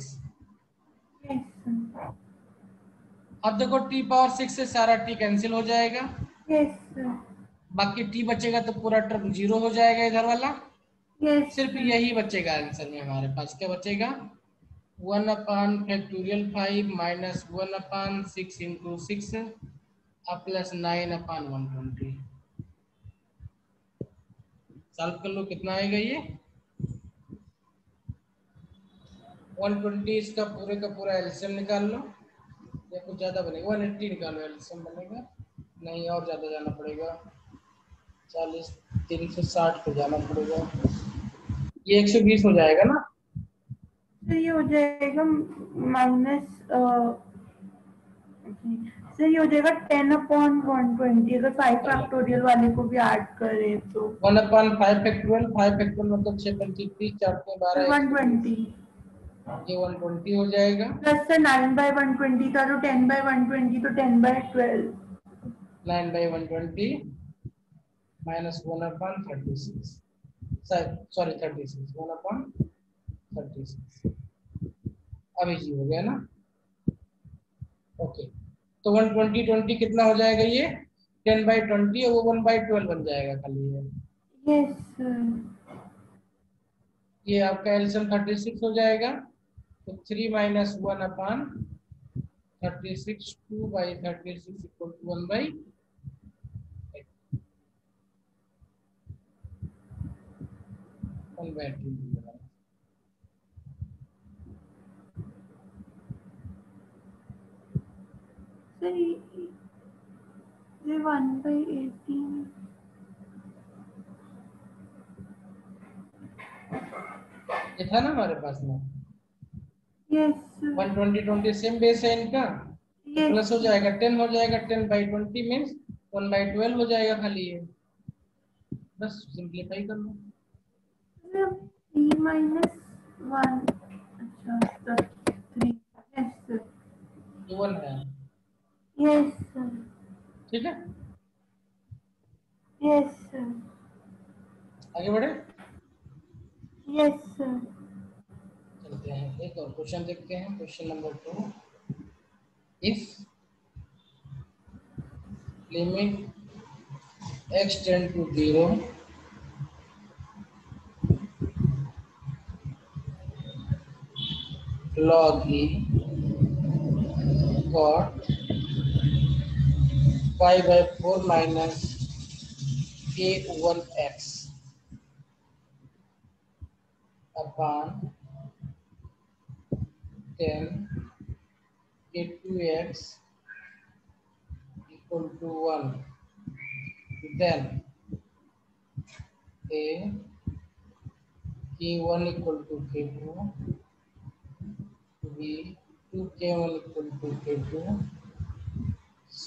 Yes sir. अब देखो टी पावर 6 से सारा टी कैंसिल हो जाएगा, यस सर। बाकी टी बचेगा तो पूरा टर्म 0 हो जाएगा इधर वाला। यस सिर्फ सर। यही बचेगा आंसर में हमारे पास। क्या बचेगा? 1 upon factorial 5 minus 1 upon 6 into 6 अब प्लस 9 अपॉन 120। सॉल्व कर लो, कितना आएगा ये? 120 इसका पूरे का पूरा एलसीएम निकाल लो, या कुछ ज्यादा बनेगा, 180 निकालो एलसीएम बनेगा, नहीं और ज्यादा जाना पड़ेगा, 40 360 पे जाना पड़ेगा, ये 120 हो जाएगा ना। तो ये हो जाएगा माइनस सर ये हो जाएगा 10/120 अगर 5 फैक्टोरियल वाले को भी ऐड करें तो 1/5 फैक्टोरियल, 5 फैक्टोरियल मतलब 6 पंचे 30, 4 में 12, 120 ये 120 हो जाएगा। प्लस सर 9/120 था तो 10/120 तो 10/12 9/120 माइनस 1/36, सॉरी 36, 1/36 अभी जी हो गया ना। ओके, तो 120 कितना हो जाएगा ये 10/20 और वो 1/12 बन जाएगा खाली ये। यस सर ये आपका एलसीएम 36 हो जाएगा, तो 3 माइनस 1/36, 2/36 इक्वल टू 1/8। सर ये 1/18 ये था ना हमारे पास में यस 120 सेम बेस है इनका, तो यस प्लस हो जाएगा 10 हो जाएगा, 10/20 मीन्स 1/12 हो जाएगा खाली ये। बस सिंप्लीफाई कर लो। -1 अच्छा सर 3 यस सर ये 1 है, यस सर ठीक है। यस सर आगे बढ़े, यस सर चलते हैं एक और क्वेश्चन देखते हैं। Question number 2, if limit x tend to 0 log e cot 5/4 minus k1x upon 10 k2x equal to 1, then a k1 equal to k2, b 2k1 equal to k2, c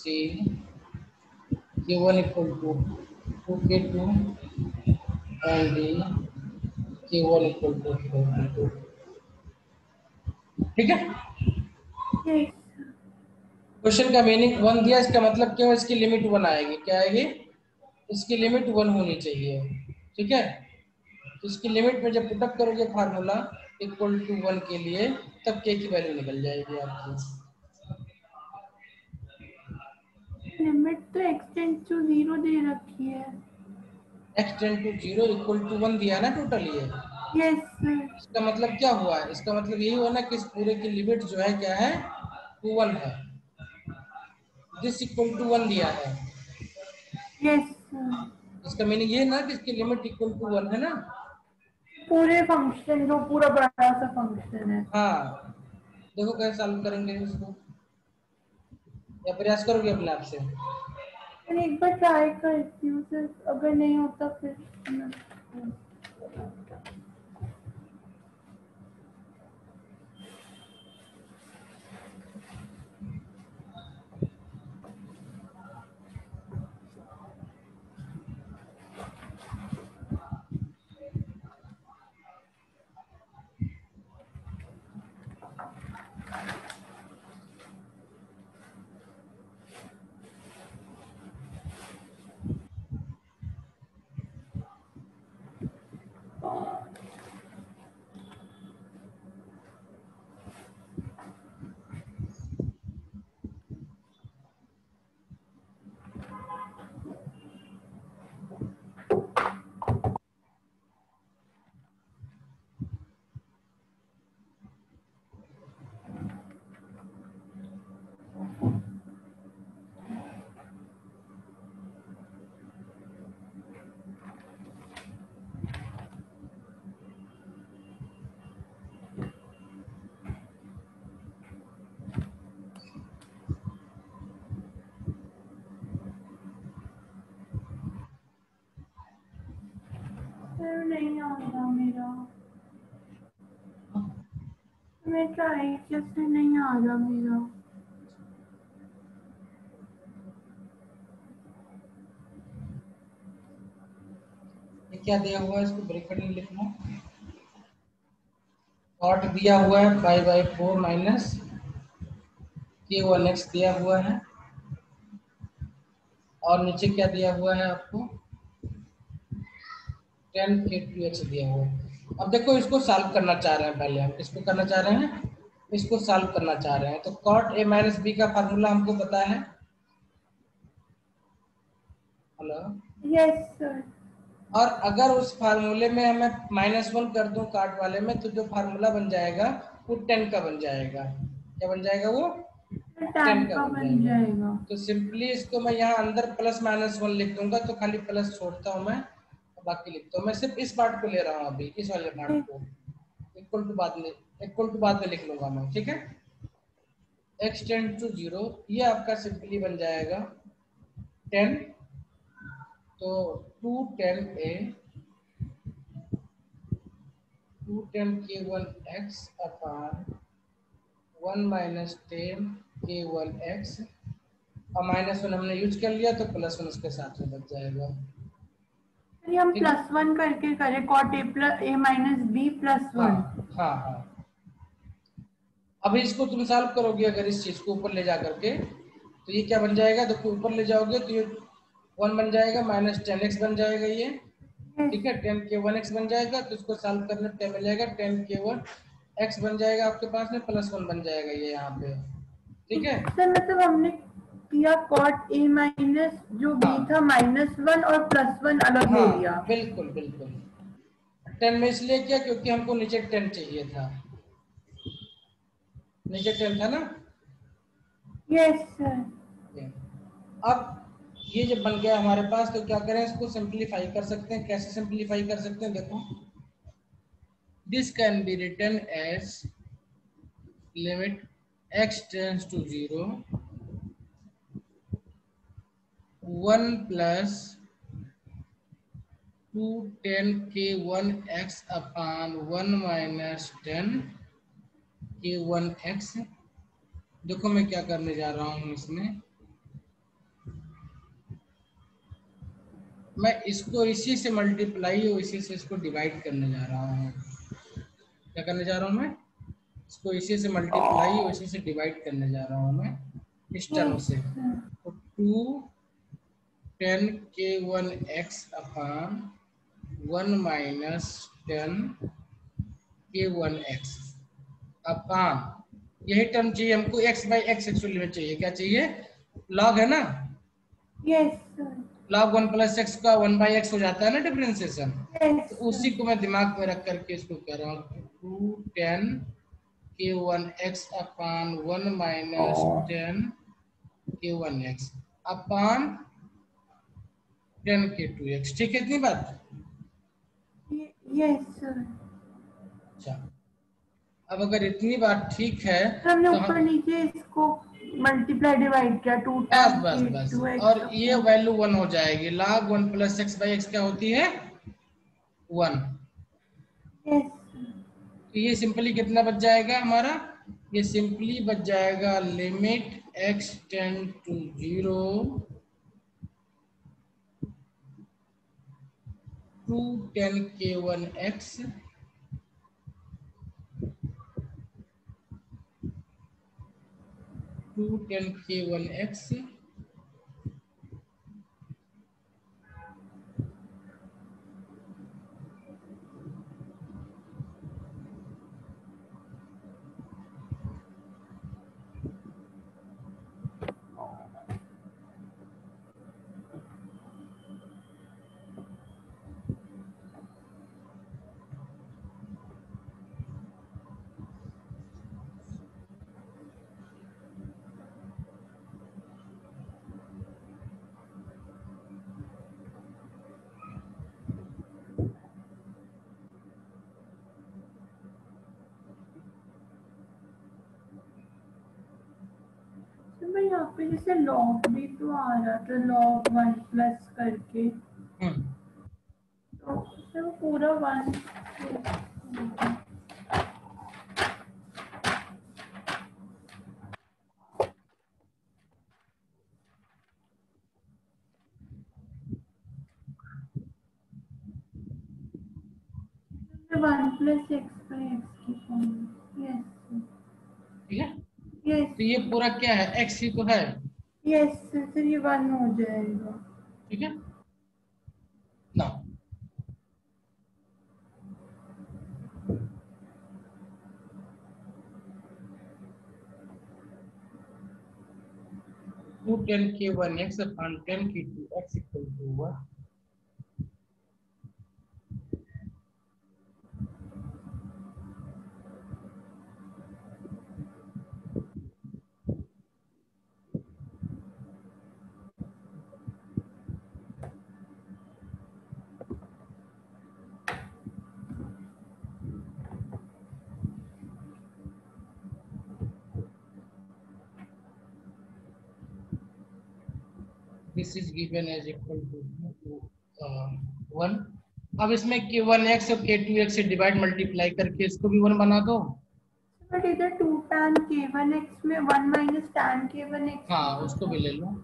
k1 equal to 2k2 and d k1 equal to k2। ठीक है, यस क्वेश्चन का मीनिंग 1 दिया, इसका मतलब क्या है, इसकी लिमिट 1 आएगी। क्या आएगी, इसकी लिमिट 1 होनी चाहिए, ठीक है। तो इसकी लिमिट में जब पुटअप करोगे फार्मूला इक्वल टू 1 के लिए, तब के की वैल्यू निकल जाएगी आपकी। लिमिट तो एक्सटेंड टू 0 दे रखी है। x tend to 0 equal to 1 दिया ना टोटल ये। यस सर इसका मतलब क्या हुआ है, इसका मतलब यही हुआ ना कि इस पूरे की लिमिट जो है क्या है, 1 है। दिस इक्वल टू 1 दिया है, यस सर इसका मीनिंग ये ना कि इसकी लिमिट इक्वल टू 1 है ना। पूरे फंक्शन जो पूरा बड़ा सा फंक्शन है। हाँ, देखो कैसे सॉल्व करेंगे इसको, या प्रयास करोगे अपने आप से। मैं एक बार ट्राई करती हूँ सर, अगर नहीं होता फिर सर नहीं आ रहा मेरा, मैं ट्राई किया सर नहीं आ रहा मेरा। क्या दिया हुआ है, इसको ब्रैकेट में लिखना। कॉट दिया हुआ है 5/4 माइनस k1x दिया हुआ है, और नीचे क्या दिया हुआ है आपको, 10k2x दिया हुआ है। अब देखो इसको सॉल्व करना चाह रहे हैं, पहले हम इसको करना चाह रहे हैं, इसको सॉल्व करना चाह रहे हैं। तो कॉट a माइनस बी का फार्मूला हमको पता है। हेलो। Yes sir. और अगर उस फार्मूले में हमें -1 कर दूं काट वाले में, तो जो फार्मूला बन जाएगा वो 10 का बन जाएगा। क्या बन जाएगा वो, 10 टैन का का बन बन जाएगा। जाएगा। तो सिंपली इसको मैं यहाँ अंदर +-1 लिख दूंगा, तो खाली प्लस छोड़ता हूँ मैं, बाकी लिखता हूँ। मैं सिर्फ इस पार्ट को ले रहा हूँ अभी, इस वाले पार्ट को। इक्वल टू बाद में लिख लूंगा मैं, ठीक है। x टेंड टू 0, ये आपका सिंपली बन जाएगा 10। तो 210k1x अपॉन 1 माइनस 10k1x, और -1 हमने यूज कर लिया, तो +1 उसके साथ में बच जाएगा। ये हम ठीक है। +1 करके करें, कॉट a माइनस बी हाँ +1। हाँ हाँ। अभी इसको तुम सॉल्व करोगे अगर इस चीज को ऊपर ले जा करके, तो ये क्या बन जाएगा, देखो ऊपर ले जाओगे तो ये 1 बन जाएगा, -10x बन जाएगा ये, ठीक है। 10k1x बन जाएगा, तो इसको सॉल्व करने पे क्या मिल जाएगा, 10k1x बन जाएगा आपके पास में, +1 बन जाएगा ये यहाँ पे, ठीक है। सर मतलब हमने किया कॉट a माइनस जो b था हाँ -1 और +1 अलग ले लिया। हाँ बिल्कुल बिल्कुल। 10 में इसलिए किया क्योंकि हमको नीचे 10 चाहिए था, नीचे 10 था ना। Yes sir. अब ये जब बन गया हमारे पास, तो क्या करें, इसको सिंपलीफाई कर सकते हैं। कैसे सिंपलीफाई कर सकते हैं, देखो, this can be written as limit x tends to 0 1 plus 210k1x upon 1 minus 10k1x। देखो मैं क्या करने जा रहा हूँ इसमें, मैं इसको इसी से मल्टीप्लाई और इसी से इसको डिवाइड करने जा रहा हूँ। क्या करने जा रहा हूँ मैं, इसको इसी से मल्टीप्लाई और इसी से डिवाइड करने जा रहा हूँ मैं, इस टर्म यस से। सर। तो 210k1x upon 1 minus 10k1x upon, यही टर्म चाहिए हमको, x/x एक्चुअली में चाहिए, क्या चाहिए, लॉग है ना। Yes sir. log 1 plus x का 1/x हो जाता है ना डिफरेंशिएशन। यस तो सर। उसी को मैं दिमाग में रख करके इसको कह रहा हूँ, 210k1x upon 1 minus 10k1x upon 10k2x, ठीक है इतनी बात। Yes sir. अच्छा, अब अगर इतनी बात ठीक है, हमने तो ऊपर हम नीचे इसको मल्टीप्लाई डिवाइड किया, 2 बस टाइम बस के बस, 2x और ये वैल्यू 1 हो जाएगी। log 1 प्लस x/x क्या होती है, 1। यस तो ये सिंपली कितना बच जाएगा हमारा, ये सिंपली बच जाएगा limit x tend to 0 210k1x 210k1x तो मैं यहाँ पे जैसे लॉग भी तो आ रहा था, log 1 प्लस करके, तो फिर वो पूरा 1। 1 प्लस एक्स बाई एक्स की फॉर्म। यस ठीक है, यस तो ये पूरा क्या है, एक्स ही तो है। यस सर, ये 1 हो जाएगा। ठीक है ना, two ten k one x upon ten k two x equal to 1। This is given as equal to 1। अब इसमें के वन एक्स और के टू एक्स से डिवाइड मल्टीप्लाई करके इसको भी 1 बना दो। बट इधर 2 tan k1x में 1 माइनस tan k1x। हाँ, उसको भी ले लो।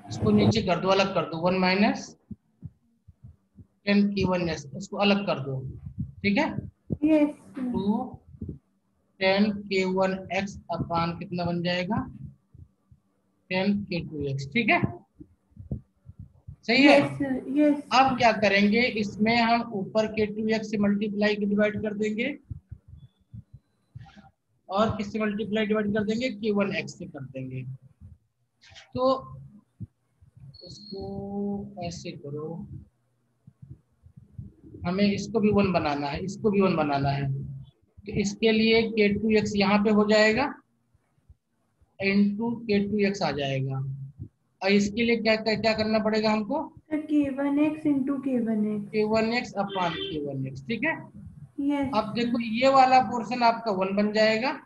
इसको नीचे कर दो, अलग कर दो, 1 माइनस टेन की वन एक्स, इसको अलग कर दो। ठीक है, yes to ten k one x अपान कितना बन जाएगा, टेन के टू एक्स। ठीक है, सही है। यस यस अब क्या करेंगे, इसमें हम ऊपर के टू एक्स से मल्टीप्लाई के डिवाइड कर देंगे और किससे मल्टीप्लाई डिवाइड कर देंगे, के वन एक्स से कर देंगे। तो इसको ऐसे करो, हमें इसको भी 1 बनाना है, इसको भी 1 बनाना है। तो इसके लिए के टू एक्स यहाँ पे हो जाएगा, इंटू के टू एक्स आ जाएगा। और इसके लिए क्या क्या, क्या करना पड़ेगा हमको, k1x इंटू k1x। के वन एक्स अपान के वन एक्स। ठीक है, यस अब देखो ये वाला पोर्शन आपका 1 बन जाएगा,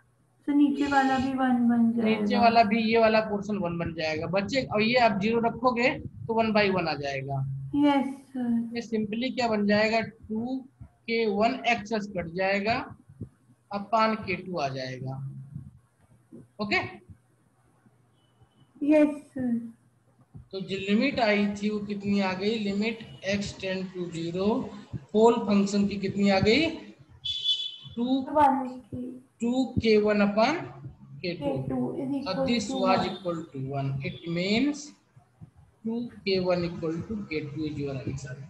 तो नीचे वाला भी 1 बन नीचे जाएगा। वाला भी, ये वाला पोर्शन 1 बन जाएगा बच्चे। और ये आप 0 रखोगे तो 1/1 आ जाएगा। यस सर ये सिंपली क्या बन जाएगा, 2 के वन एक्स कट जाएगा अपान के टू आ जाएगा। Okay, yes sir. तो जो लिमिट आई थी वो कितनी आ गई, limit x tend to 0 whole function की कितनी आ गई, 1 की टू के one upon k two. k2 is अब equal this to was 1। Equal to 1, it means 2k1 equal to k2 is your answer.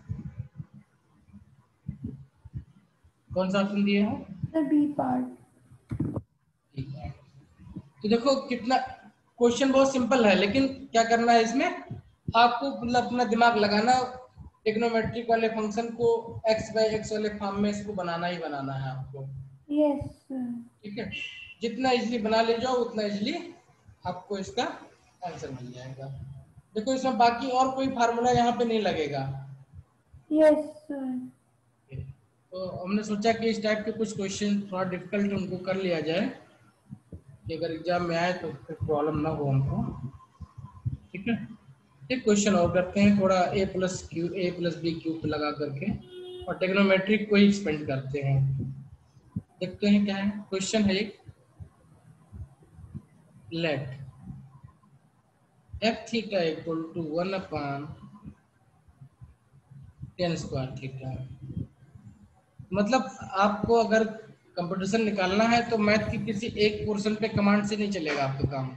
कौन सा ऑप्शन दिए हैं, सर बी पार्ट। ठीक है। तो देखो कितना, क्वेश्चन बहुत सिंपल है, लेकिन क्या करना है इसमें, आपको मतलब अपना दिमाग लगाना, ट्रिग्नोमेट्रिक वाले फंक्शन को x बाई एक्स वाले फॉर्म में इसको बनाना ही बनाना है आपको। Yes sir. ठीक है, जितना इजली बना ले जाओ उतना इजली आपको इसका आंसर मिल जाएगा। देखो इसमें बाकी और कोई फार्मूला यहाँ पे नहीं लगेगा। Yes sir. तो हमने सोचा कि इस टाइप के कुछ क्वेश्चन थोड़ा डिफिकल्ट उनको कर लिया जाए कि अगर एग्जाम में आए तो फिर प्रॉब्लम ना हो हमको। ठीक है, एक क्वेश्चन और करते हैं, थोड़ा a plus cube a plus b cube लगा करके और टेक्नोमेट्रिक को ही एक्सपेंड करते हैं। देखते हैं क्या है क्वेश्चन है। एक let f theta equal to 1 upon tan square theta. मतलब आपको अगर कंपटीशन निकालना है तो मैथ की किसी एक पोर्शन पे कमांड से नहीं चलेगा आपका काम,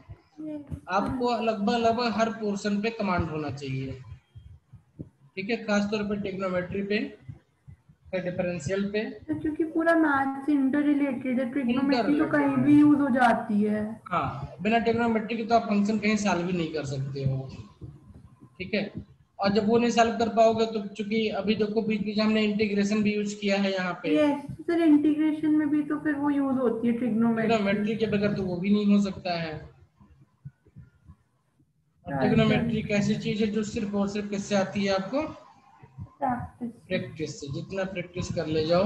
आपको लगभग लगभग हर पोर्शन पे कमांड होना चाहिए। ठीक है, खासतौर पे टेक्नोमेट्री पे, डिफरेंशियल पे, तो क्योंकि पूरा मैथ से इंटर रिलेटेड है, ट्रिग्नोमेट्री तो कहीं इंटर, भी यूज हो जाती है। हाँ बिना टेक्नोमेट्री के तो आप फंक्शन कहीं सॉल्व भी नहीं कर सकते हो। ठीक है, और जब वो नहीं सॉल्व कर पाओगे तो चूंकि अभी देखो बीच बीच हमने इंटीग्रेशन भी यूज किया है यहाँ पे, यस सर, इंटीग्रेशन में भी तो फिर वो यूज होती है ट्रिग्नोमेट्री। ट्रिग्नोमेट्री के बगैर तो वो भी नहीं हो सकता है। और ट्रिग्नोमेट्री एक ऐसी चीज है जो सिर्फ और सिर्फ किससे आती है आपको, प्रैक्टिस। प्रैक्टिस से। जितना प्रैक्टिस कर ले जाओ,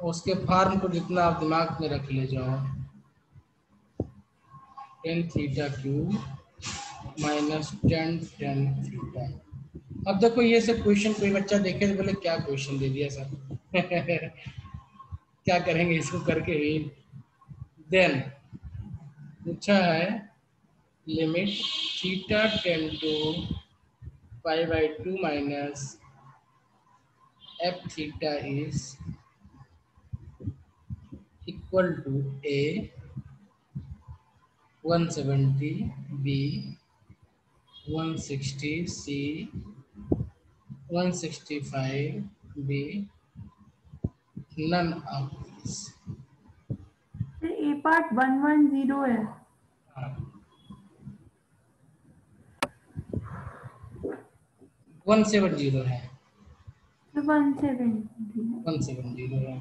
उसके फॉर्म को जितना आप दिमाग में रख ले जाओ, tan theta cube minus ten tan theta. अब देखो ये सब क्वेश्चन कोई बच्चा देखे तो बोले क्या क्वेश्चन दे दिया सर। क्या करेंगे इसको करके भी। देन पूछा है limit theta tend to pi by two minus f theta is equal to a 170 b 160 c 165 b none of these। फिर ए पार्ट 110 है। 170 है। तो 170 है। 170 है।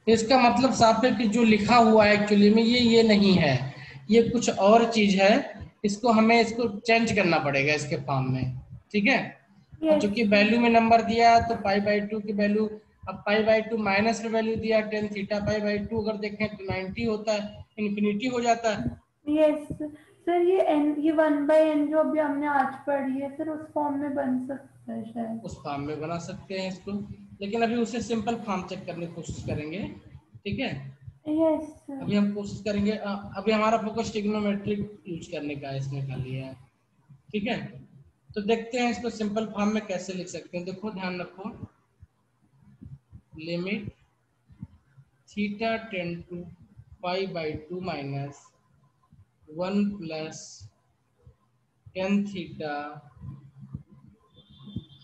तो इसका मतलब साफ है कि जो लिखा हुआ है एक्चुअली में ये नहीं है, ये कुछ और चीज है। इसको हमें इसको चेंज करना पड़ेगा इसके फॉर्म में, ठीक है। और यस चूंकि वैल्यू में नंबर दिया है तो पाई बाई टू की वैल्यू, अब पाई बाई टू माइनस में वैल्यू दिया tan theta pi by to अगर देखें तो 90 होता है, इन्फिनिटी हो जाता है। यस सर, ये एन, ये 1/n जो अभी हमने आज पढ़ी है सर, उस फॉर्म में बन सकता है शायद। उस फॉर्म में बना सकते हैं इसको, लेकिन अभी उसे सिंपल फॉर्म चेक करने की कोशिश करेंगे, ठीक है। Yes sir. अभी हम कोशिश करेंगे, अभी हमारा फोकस ट्रिग्नोमेट्रिक यूज करने का है इसमें खाली है, ठीक है। तो देखते हैं इसको सिंपल फॉर्म में कैसे लिख सकते हैं। देखो ध्यान रखो, limit theta tend to pi by two minus 1 plus tan theta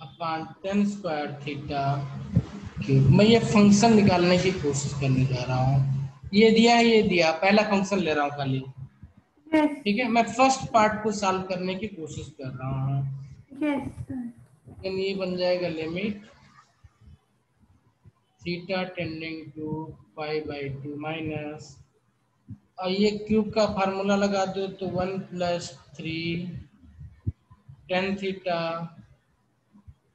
upon tan square theta cube. मैं ये फंक्शन निकालने की कोशिश करने जा रहा हूँ। ये दिया है, ये दिया, पहला फंक्शन ले रहा हूँ खाली, यस ठीक है। मैं फर्स्ट पार्ट को सॉल्व करने की कोशिश कर रहा हूँ। Yes sir. ये बन जाएगा limit theta tending to pi by two minus, और ये क्यूब का फार्मूला लगा दो तो 1 plus 3 tan theta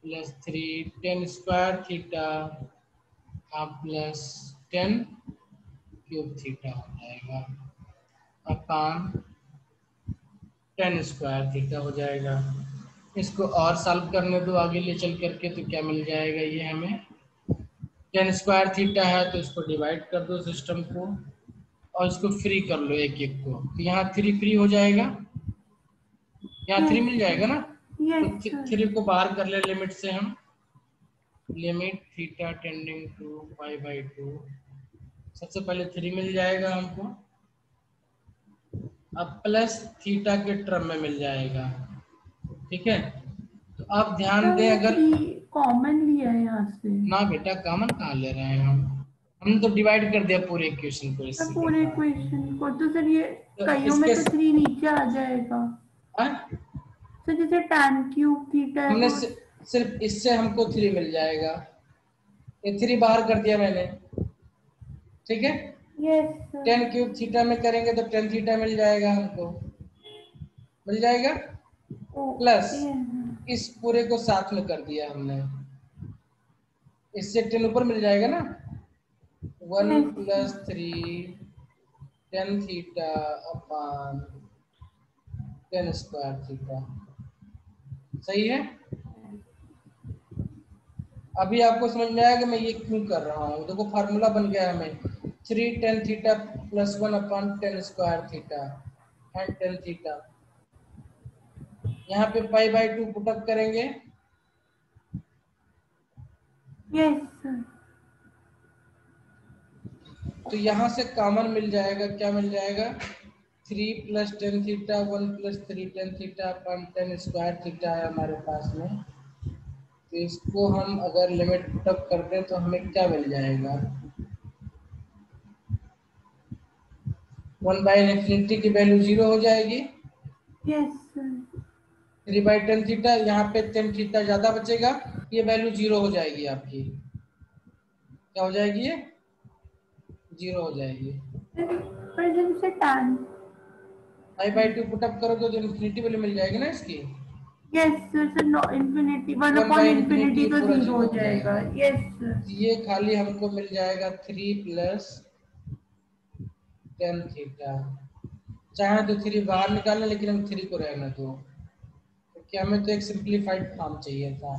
plus 3 tan square theta plus 10 cube theta हो जाएगा अपॉन 10 स्क्वायर थीटा हो जाएगा। इसको और सॉल्व करने दो आगे ले चल करके, तो क्या मिल जाएगा ये हमें, 10 स्क्वायर थीटा है तो इसको डिवाइड कर दो सिस्टम को, और इसको फ्री कर लो एक एक को, तो यहाँ 3 फ्री हो जाएगा, यहाँ 3 मिल जाएगा ना। यस तो सर। 3 को बाहर कर ले लिमिट से हम, limit theta tending to pi by two, सबसे पहले 3 मिल जाएगा हमको, अब प्लस थीटा के टर्म में मिल जाएगा, ठीक है। तो आप ध्यान दें, अगर कॉमन लिया है यहाँ से ना बेटा कॉमन कहाँ ले रहे हैं हम तो डिवाइड कर दिया पूरे इक्वेशन को सर, इससे के पूरे साथ। क्वेश्चन को, तो सर ये तो कईयों में इसके तो 3 नीचे आ जाएगा सर, जैसे tan क्यूब थीटा है हमने वो। सिर्फ इससे हमको 3 मिल जाएगा, ये 3 बाहर कर दिया मैंने, ठीक है। Yes sir. 10 क्यूब थीटा में करेंगे तो 10 थीटा मिल जाएगा हमको, मिल जाएगा, प्लस इस पूरे को साथ में कर दिया हमने, इससे 10 ऊपर मिल जाएगा ना, 1 plus 3 10 theta upon 10 square theta, सही है। अभी आपको समझ में आया कि मैं ये क्यों कर रहा हूँ। देखो फार्मूला बन गया हमें 3 10 theta plus 1 upon 10 square theta and 10 theta. यहाँ पे पाई बाई टू पुटअप करेंगे, यस सर। तो यहाँ से कॉमन मिल जाएगा, क्या मिल जाएगा, 3 plus 10 theta 1 plus 3 10 theta upon 10 square theta है हमारे पास में। तो इसको हम अगर लिमिट पुटअप कर दें तो हमें क्या मिल जाएगा, 1 बाई इन्फिनिटी की वैल्यू 0 हो जाएगी। Yes sir. 3 बाई 10 थीटा, यहाँ पे 10 थीटा ज्यादा बचेगा, ये वैल्यू 0 हो जाएगी आपकी, क्या हो जाएगी, ये 0 हो जाएगी। पर जब से tan, pi by two put up करो तो इन्फिनिटी वैल्यू मिल जाएगी ना इसकी। Yes sir sir, no infinity 1 1 upon by infinity infinity तो पूरा 0 हो 0 हो जाएगा। जाएगा। Yes sir. ये खाली हमको मिल जाएगा 3 प्लस 10 थीटा चाहे तो 3 बाहर निकालें, लेकिन हम 3 को रहने दो, क्योंकि हमें तो एक सिंप्लीफाइड फॉर्म चाहिए था।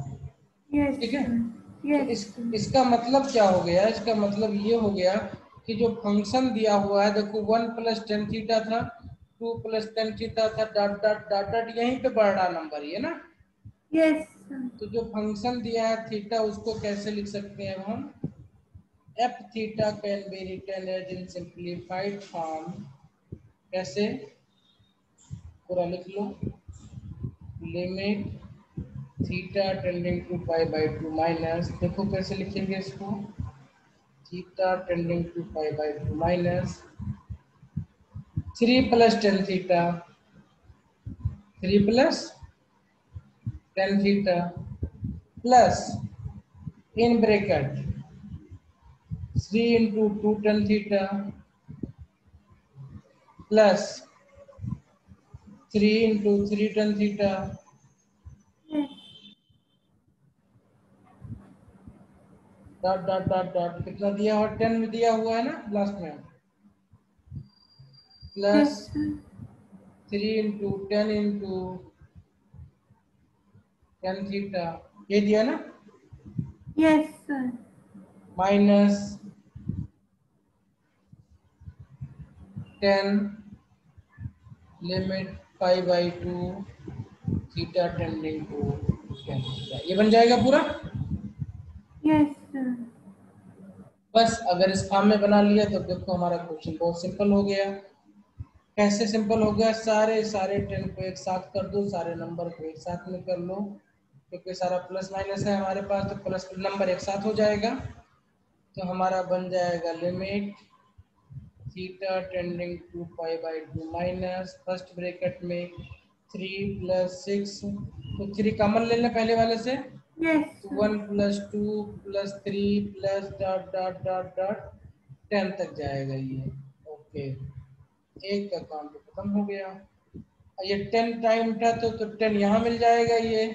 यस ठीक है, सर। तो यस सर। इसका मतलब क्या हो गया, इसका मतलब ये हो गया कि जो फंक्शन दिया हुआ है, देखो 1 + tan थीटा था, 2 + tan थीटा था, डॉट डॉट डॉट डॉट, यहीं पे बढ़ रहा नंबर, ये ना। Yes sir. तो जो फंक्शन दिया है थीटा, उसको कैसे लिख सकते हैं हम, F theta can be written as in simplified form. कैसे, पूरा लिख लो, limit theta tending to pi by 2 minus, देखो कैसे लिखेंगे इसको, theta tending to pi by 2 minus 3 + tan theta, 3 + tan theta plus in bracket 3 × 2 tan theta plus 3 × 3 tan theta, dot dot dot dot, कितना दिया हुआ, 10 में दिया हुआ है ना लास्ट में, plus yes sir. 3 × 10 × tan theta, ये दिया ना, yes sir. Minus 10 limit pi by 2 theta tending to tan theta, ये बन जाएगा पूरा। Yes sir. बस अगर इस फॉर्म में बना लिया तो देखो हमारा क्वेश्चन बहुत सिंपल हो गया। कैसे सिंपल हो गया, सारे सारे 10 को एक साथ कर दो, सारे नंबर को एक साथ में कर लो, क्योंकि सारा प्लस माइनस है हमारे पास, तो प्लस नंबर एक साथ हो जाएगा। तो हमारा बन जाएगा limit theta tending to pi by 2 minus first bracket में 3 + 6, तो 3 कॉमन ले लें पहले वाले से, यस तो sir. 1 + 2 + 3 plus dot dot dot dot 10 तक जाएगा ये। ओके, एक का काम तो खत्म हो गया। ये 10 टाइम था तो 10 यहाँ मिल जाएगा, ये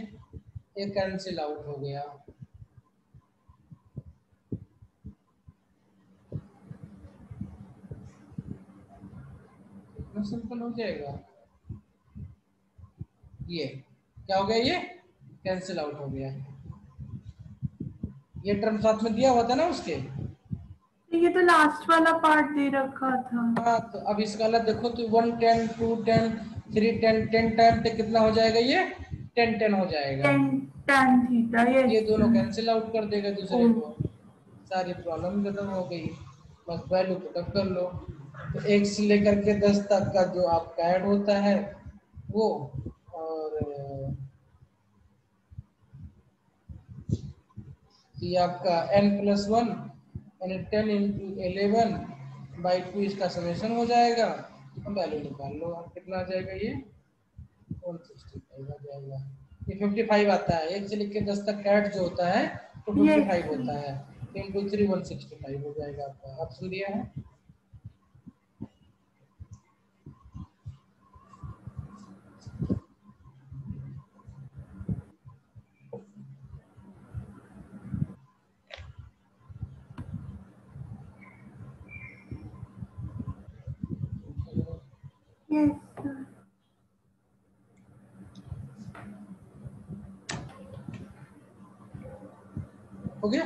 कैंसिल आउट हो गया। इतना सिंपल हो जाएगा, ये क्या हो गया, ये कैंसिल आउट हो गया। ये टर्म साथ में दिया हुआ था ना उसके। ये तो लास्ट वाला पार्ट दे रखा था। हाँ, तो अब इसका अलग देखो, तो 1 10 2 10 3 10 10 टाइम तक कितना हो जाएगा, ये 10 10 हो जाएगा। 10 tan थीटा। ये यस दोनों सर। कैंसिल आउट कर देगा दूसरे ओ। को, सारी प्रॉब्लम खत्म हो गई। बस वैल्यू पुटअप कर लो, तो 1 से लेकर के 10 तक का जो आपका ऐड होता है वो, और ये आपका n+1 यानी 10 × 11/2 इसका समेशन हो जाएगा। अब वैल्यू निकाल लो, अब कितना आ जाएगा, ये 165 आ जाएगा। ये 55 आता है, 1 से लेकर 10 तक ऐड जो होता है तो यस 55 सर। होता है, 10 × 3 165 हो जाएगा आपका। ऑप्शन दिया है। Yes sir. हो गया।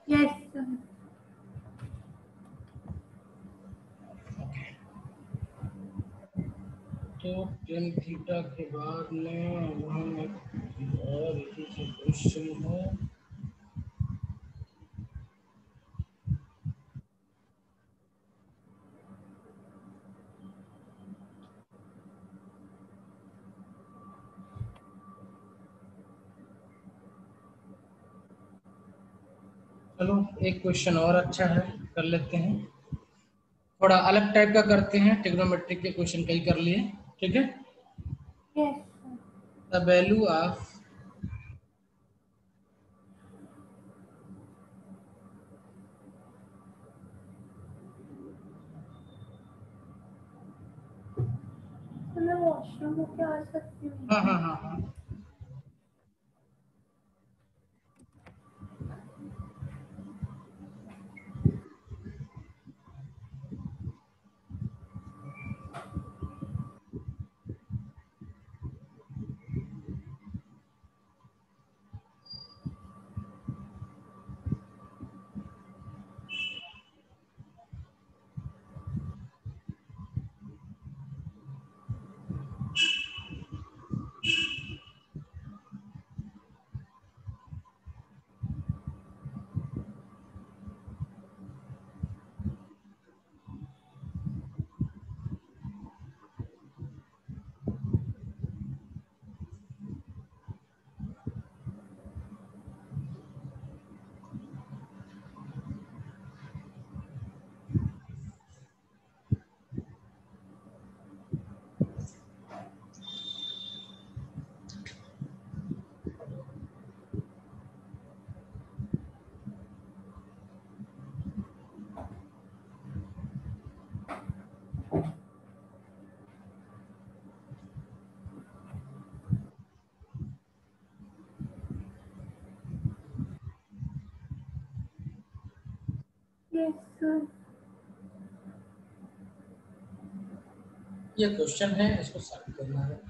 Yes sir. तो tan थीटा के बाद में वहाँ एक और इसी से क्वेश्चन है। चलो एक क्वेश्चन और अच्छा है, कर लेते हैं, थोड़ा अलग टाइप का करते हैं, ट्रिग्नोमेट्रिक के क्वेश्चन कई कर लिए। ठीक है, yes sir. The value of मैं वॉशरूम होके आ सकती हाँ हूँ? हाँ हाँ हाँ, यस सर। ये क्वेश्चन है, इसको सॉल्व करना है।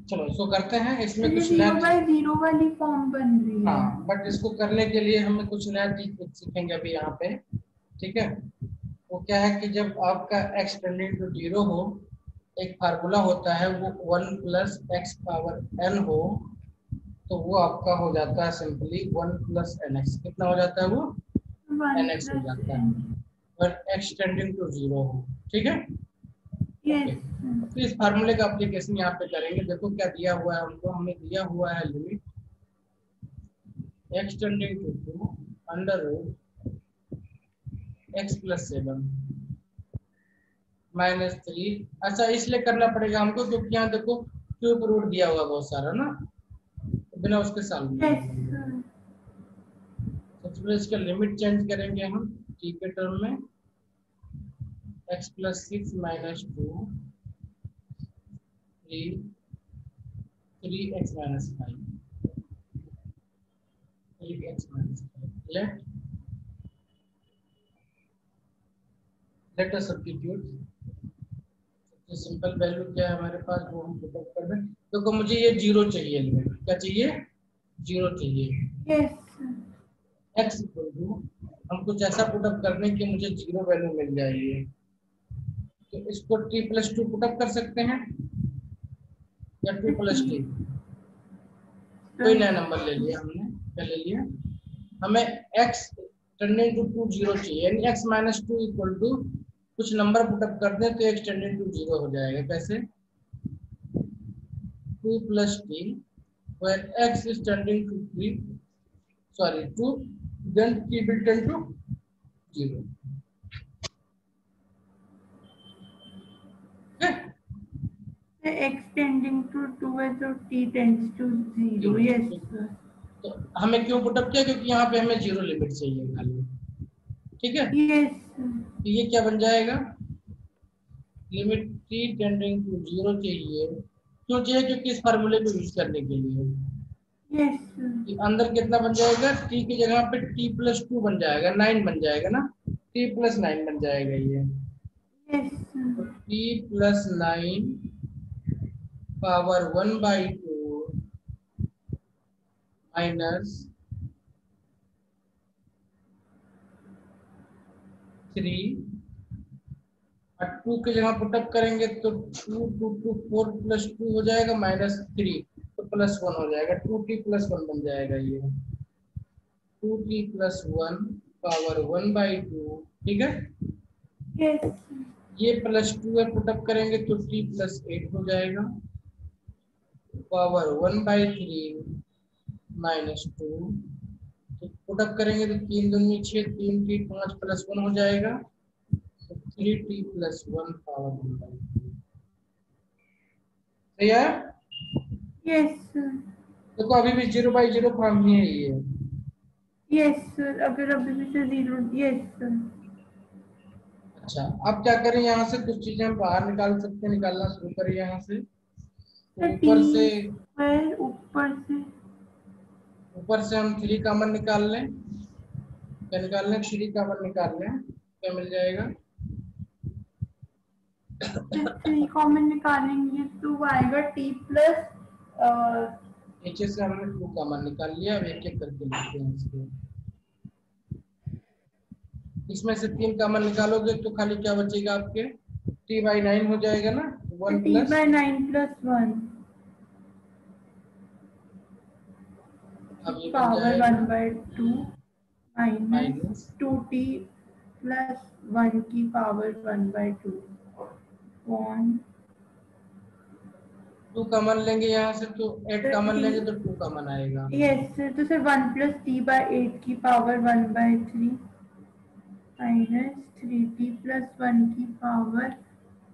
चलो इसको करते हैं। इसमें ये कुछ नया 0/0 वाली फॉर्म बन रही है। हाँ, बट इसको करने के लिए हमें कुछ नया चीज सीखेंगे अभी यहाँ पे। ठीक है, वो क्या है कि जब आपका x टेंडिंग टू 0 हो, एक फार्मूला होता है वो 1 प्लस एक्स पावर n हो, तो वो आपका हो जाता है सिंपली 1 प्लस एन एक्स। कितना हो जाता है वो? 1 एन एक्स हो प्लस जाता है, n। और x टेंडिंग टू 0 हो। ठीक है, ओके। यस तो इस फार्मूले का एप्लीकेशन यहाँ पे करेंगे। देखो क्या दिया हुआ है हमको, हमें दिया हुआ है limit x tending to 2 under root x plus 7 minus 3। अच्छा, इसलिए करना पड़ेगा हमको क्योंकि यहाँ देखो क्यूब रूट दिया हुआ बहुत सारा ना, तो बिना उसके सॉल्व नहीं यस होगा। सर। सबसे पहले इसका लिमिट चेंज करेंगे हम t के टर्म में, x plus 6 minus 2 3x minus 5 3x minus 5। Let us substitute. सबसे सिंपल वैल्यू क्या है हमारे पास, वो हम पुट अप कर दें। तो मुझे ये 0 चाहिए, लिमिट क्या चाहिए? 0 चाहिए। यस x इक्वल टू हम कुछ ऐसा पुट अप कर दें कि मुझे 0 वैल्यू मिल जाएगी। तो इसको t प्लस 2 पुट अप कर सकते हैं, या 2 प्लस टी, कोई नया नंबर ले लिया हमने। क्या ले लिया? हमें x टेंडिंग टू 0 चाहिए, यानी x माइनस 2 इक्वल टू कुछ नंबर पुट अप कर दें तो x टेंडिंग टू 0 हो जाएगा। कैसे? 2 plus T where x is tending to 3, sorry 2, then t will tend to 0. x tending to 2 है तो t tends to 0। Yes sir. तो हमें क्यों पुटअप किया? क्योंकि यहाँ पे हमें 0 लिमिट चाहिए खाली। ठीक है, यस तो ये क्या बन जाएगा? लिमिट t टेंडिंग टू 0 चाहिए। क्यों चाहिए? क्योंकि इस फार्मूले को यूज करने के लिए। यस कि अंदर कितना बन जाएगा? t की जगह पे t प्लस 2 बन जाएगा, 9 बन जाएगा ना, t प्लस 9 बन जाएगा ये। यस तो t प्लस 9 पावर 1/2 माइनस 3, और 2 की जगह पुटअप करेंगे तो 2 2 2 4 प्लस 2 हो जाएगा माइनस 3, तो प्लस 1 हो जाएगा, 2t प्लस 1 बन जाएगा ये, 2t प्लस 1 पावर 1/2। ठीक है, यस ये प्लस 2 है, पुटअप करेंगे तो t प्लस 8 हो जाएगा, पावर 1/3 माइनस 2। तो पुटअप करेंगे तो 3 दूनी 6, 3t 5 प्लस 1 हो जाएगा, तो 3t प्लस 1 पावर 1/3। सही है? यस देखो अभी भी 0/0 फॉर्म ही है ये। Yes sir. अगर अभी भी से 0। Yes sir. अच्छा, अब क्या करें? यहाँ से कुछ चीजें हम बाहर निकाल सकते हैं, निकालना शुरू करें यहाँ से। तो टी ऊपर से हम 3 कॉमन निकाल लें। क्या निकाल लें? 3 कॉमन निकाल लें, क्या मिल जाएगा? थ्री कॉमन निकालेंगे तो वो आएगा टी प्लस नीचे से हमने 2 कॉमन निकाल लिया, अब एक एक करके लिखते हैं इसको। इसमें से 3 कॉमन निकालोगे तो खाली क्या बचेगा आपके, t/9 हो जाएगा ना, 1 टी प्लस बाई 9 प्लस 1 अब ये बन पावर जाएगा 1/2 माइनस माइनस 2t प्लस 1 की पावर 1/2 वन 2 कॉमन लेंगे यहाँ से तो 8 कॉमन लेंगे तो 2 कॉमन आएगा। यस तो सर 1 प्लस टी बाई 8 की पावर 1/3 माइनस 3t प्लस 1 की पावर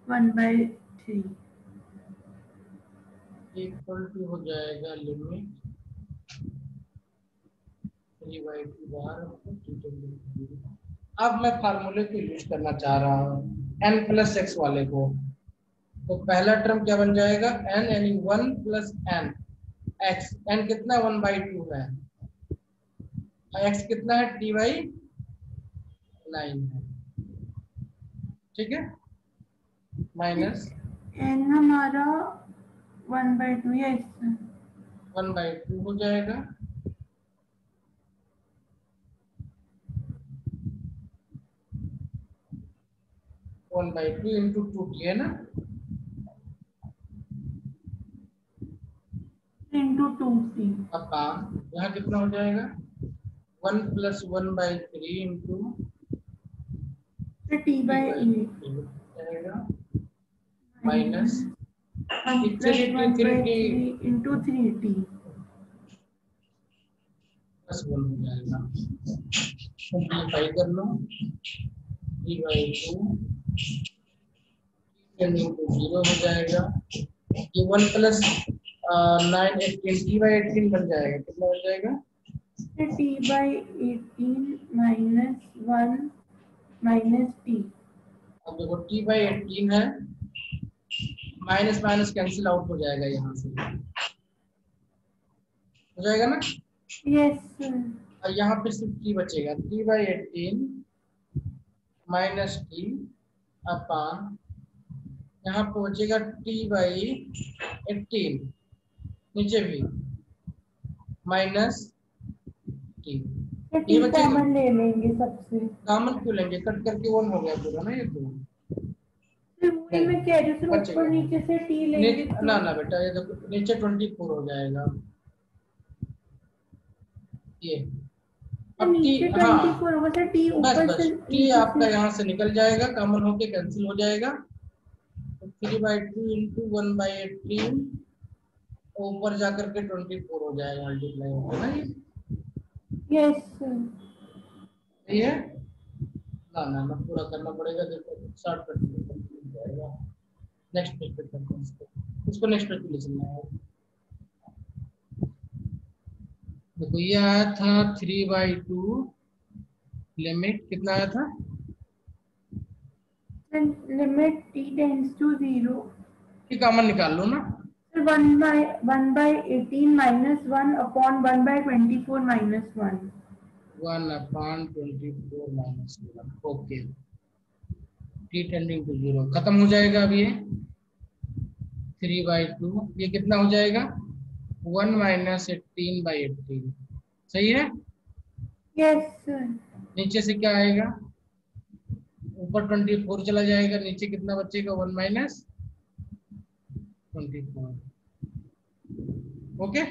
1/3 इक्वल टू हो जाएगा लिमिट 3/2 बाहर। अब मैं फार्मूले को यूज करना चाह रहा हूँ n प्लस एक्स वाले को, तो पहला टर्म क्या बन जाएगा, n यानी 1 प्लस n x, n कितना 1/2 है, x कितना है t/9 है, ठीक है, माइनस n हमारा 1/2 या इससे 1/2 हो जाएगा, one by two into 2t है ना, इंटू 2c अब यहाँ कितना हो जाएगा, 1 प्लस 1/3 इंटू फिर t बाई 8 जाएगा minus 1 plus 1/3 into 3t plus 1 हो जाएगा, सिंप्लीफाई कर लो 3/2 इंटू 0 हो जाएगा, ये 1 प्लस 9 18 t/18 बन जाएगा, कितना बन जाएगा, फिर t by 18 minus 1 minus t अब देखो t/18 है, माइनस माइनस कैंसिल आउट हो जाएगा, यहाँ से हो जाएगा ना, यस सर और यहाँ पे सिर्फ t बचेगा, 3/18 माइनस टी अपान यहाँ पे बचेगा t/18 नीचे भी माइनस टी, तो ये t बचेगा, कॉमन ले लेंगे सबसे कॉमन क्यों लेंगे, कट करके 1 हो गया पूरा ना, ये तो फिर वही मैं कह रही हूँ सर बचेगा ऊपर नीचे से t लेंगे तो ना ना बेटा, ये देखो नीचे 24 हो जाएगा, ये तो अब टी, नीचे हाँ 24 होगा सर t बस ऊपर बस से टी आपका यहाँ से निकल जाएगा, कॉमन होके कैंसिल हो जाएगा, तो 3/2 इंटू 1/18 ऊपर जाकर के 24 हो जाएगा, मल्टीप्लाई होगा ना, यस सर ये है ना ना ना पूरा करना पड़ेगा, देखो शॉर्टकट में जाएगा, नेक्स्ट पेज पे करते हैं इसको नेक्स्ट पेज पे ले चलना है, देखो ये आया था 3/2 लिमिट कितना आया था, लिमिट t टेंड्स टू 0 ये कॉमन निकाल लो ना, फिर 1/18 minus 1 upon 1/24 minus 1 1/24 minus 1, okay, t tending to 0 खत्म हो जाएगा, अब ये 3/2 ये कितना हो जाएगा, 1 माइनस 18/18, सही है, यस सर नीचे से क्या आएगा, ऊपर 24 चला जाएगा, नीचे कितना बचेगा, 1 माइनस 24, ओके,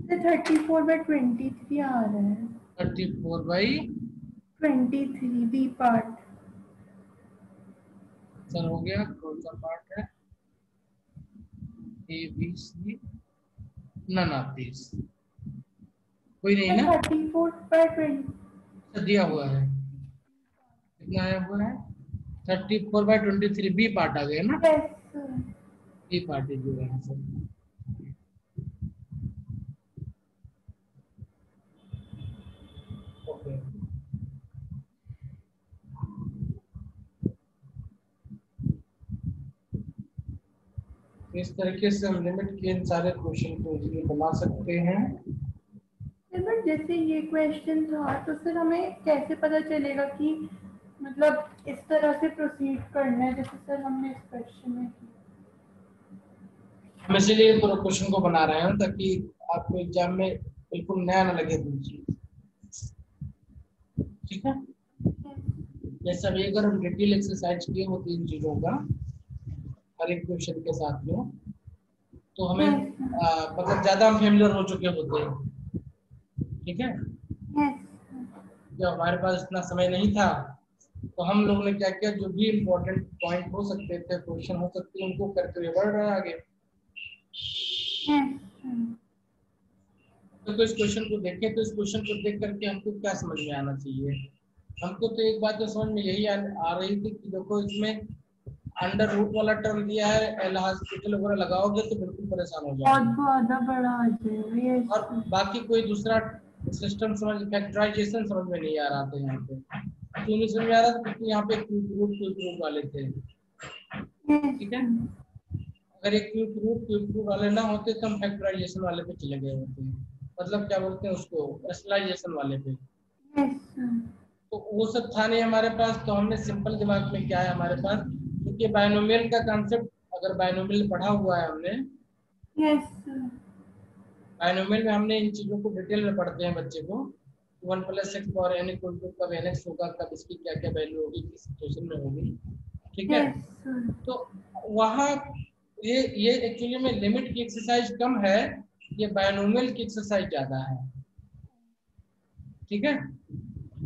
34/23 आ रहा है 34/, 23 बी पार्ट सर हो गया, कौन सा पार्ट है, ए बी सी, ना ना 30 कोई नहीं ना, 34/20 दिया हुआ है, कितना आया हुआ है, 34/23 बी पार्ट आ गया ना, yes sir B part is your answer, okay, इस तरीके से हम लिमिट के इन सारे क्वेश्चन को इजीली बना सकते हैं, सर बट जैसे ये क्वेश्चन था तो सर हमें कैसे पता चलेगा कि मतलब इस तरह से प्रोसीड करना है जैसे सर हमने इस क्वेश्चन में किया। हम इसीलिए पूरा क्वेश्चन को बना रहे हैं ताकि आपको एग्जाम में बिल्कुल नया ना लगे कोई चीज। ठीक है, जैसे अभी अगर हम डिटेल एक्सरसाइज किए हो तीन चीजों का हर एक क्वेश्चन के साथ में, तो हमें मतलब ज्यादा हम फेमिलियर हो चुके होते हैं। ठीक है, जब हमारे पास इतना समय नहीं था तो हम लोगों ने क्या किया, जो भी इम्पोर्टेंट पॉइंट हो सकते थे, क्वेश्चन हो सकते थे, उनको करते हुए बढ़ रहे आगे। तो इस क्वेश्चन को देखें, तो इस क्वेश्चन को देख करके हमको क्या समझ में आना चाहिए। हमको तो एक बात तो समझ में यही आ रही थी कि देखो इसमें अंडर रूट वाला टर्म दिया है, एल हॉस्पिटल वगैरह लगाओगे तो बिल्कुल परेशान हो जाओगे, बहुत ज्यादा बड़ा आ जाएगा। और बाकी कोई दूसरा सिस्टम समझ, फैक्टराइजेशन समझ में नहीं आ रहा था यहाँ पे। क्यों नहीं समझ में आ रहा था? क्योंकि यहाँ पे क्यूब रूट वाले थे। ठीक है, अगर एक क्यूब रूट वाले ना होते तो हम फैक्टराइजेशन वाले पे चले गए होते, मतलब क्या बोलते हैं उसको, एस्टलाइजेशन वाले पे। तो वो सब था नहीं हमारे पास, तो हमने सिंपल दिमाग में क्या है हमारे पास, क्योंकि बायनोमियल का कंसेप्ट अगर बायनोमियल पढ़ा हुआ है हमने, बायनोमियल में हमने इन चीजों को डिटेल में पढ़ते हैं बच्चे को, 1 + x पावर n = कब nx होगा, कब इसकी क्या क्या वैल्यू होगी, किस सिचुएशन में होगी। ठीक है, तो वहाँ ये एक्चुअली में लिमिट की एक्सरसाइज कम है, ये बायनोमियल की एक्सरसाइज ज्यादा है। ठीक है,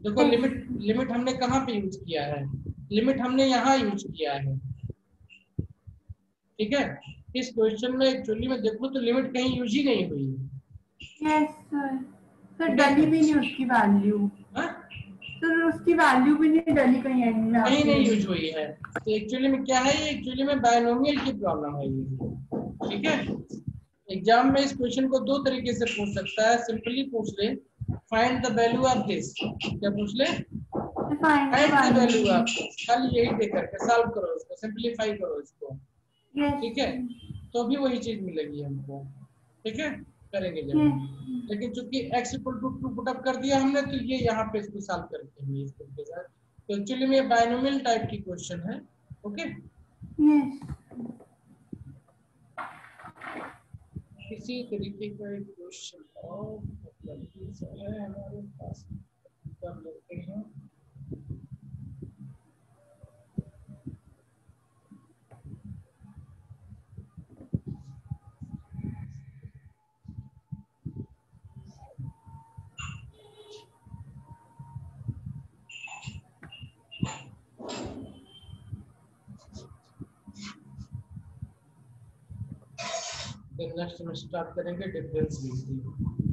देखो लिमिट हमने कहाँ पे यूज किया है, लिमिट हमने यहाँ यूज किया है। ठीक है, इस क्वेश्चन में एक्चुअली में देखो तो लिमिट कहीं यूज ही नहीं हुई है। सर डली भी नहीं उसकी वैल्यू, सर उसकी वैल्यू भी नहीं डली कहीं एंड में कहीं नहीं यूज हुई है। तो एक्चुअली में क्या है, ये एक्चुअली में बायनोमियल की प्रॉब्लम है ये। ठीक है, एग्जाम में इस क्वेश्चन को दो तरीके से पूछ सकता है, सिंपली पूछ ले find the value of this, क्या पूछ ले, find the value of this, खाली यही दे करके सॉल्व करो इसको, सिंपलीफाई करो इसको। ठीक है, तो भी वही चीज मिलेगी हमको। ठीक है, करेंगे जब, लेकिन चूंकि x = 2 पुट अप कर दिया हमने, तो ये यहाँ पे इसको सॉल्व करके हम इस तरीके से, तो एक्चुअली में बायनोमियल टाइप की क्वेश्चन है। ओके, इसी तरीके का एक क्वेश्चन और मतलब है हमारे पास, कर लेते हैं। नेक्स्ट में स्टार्ट करेंगे डिफरेंस लिखते हैं।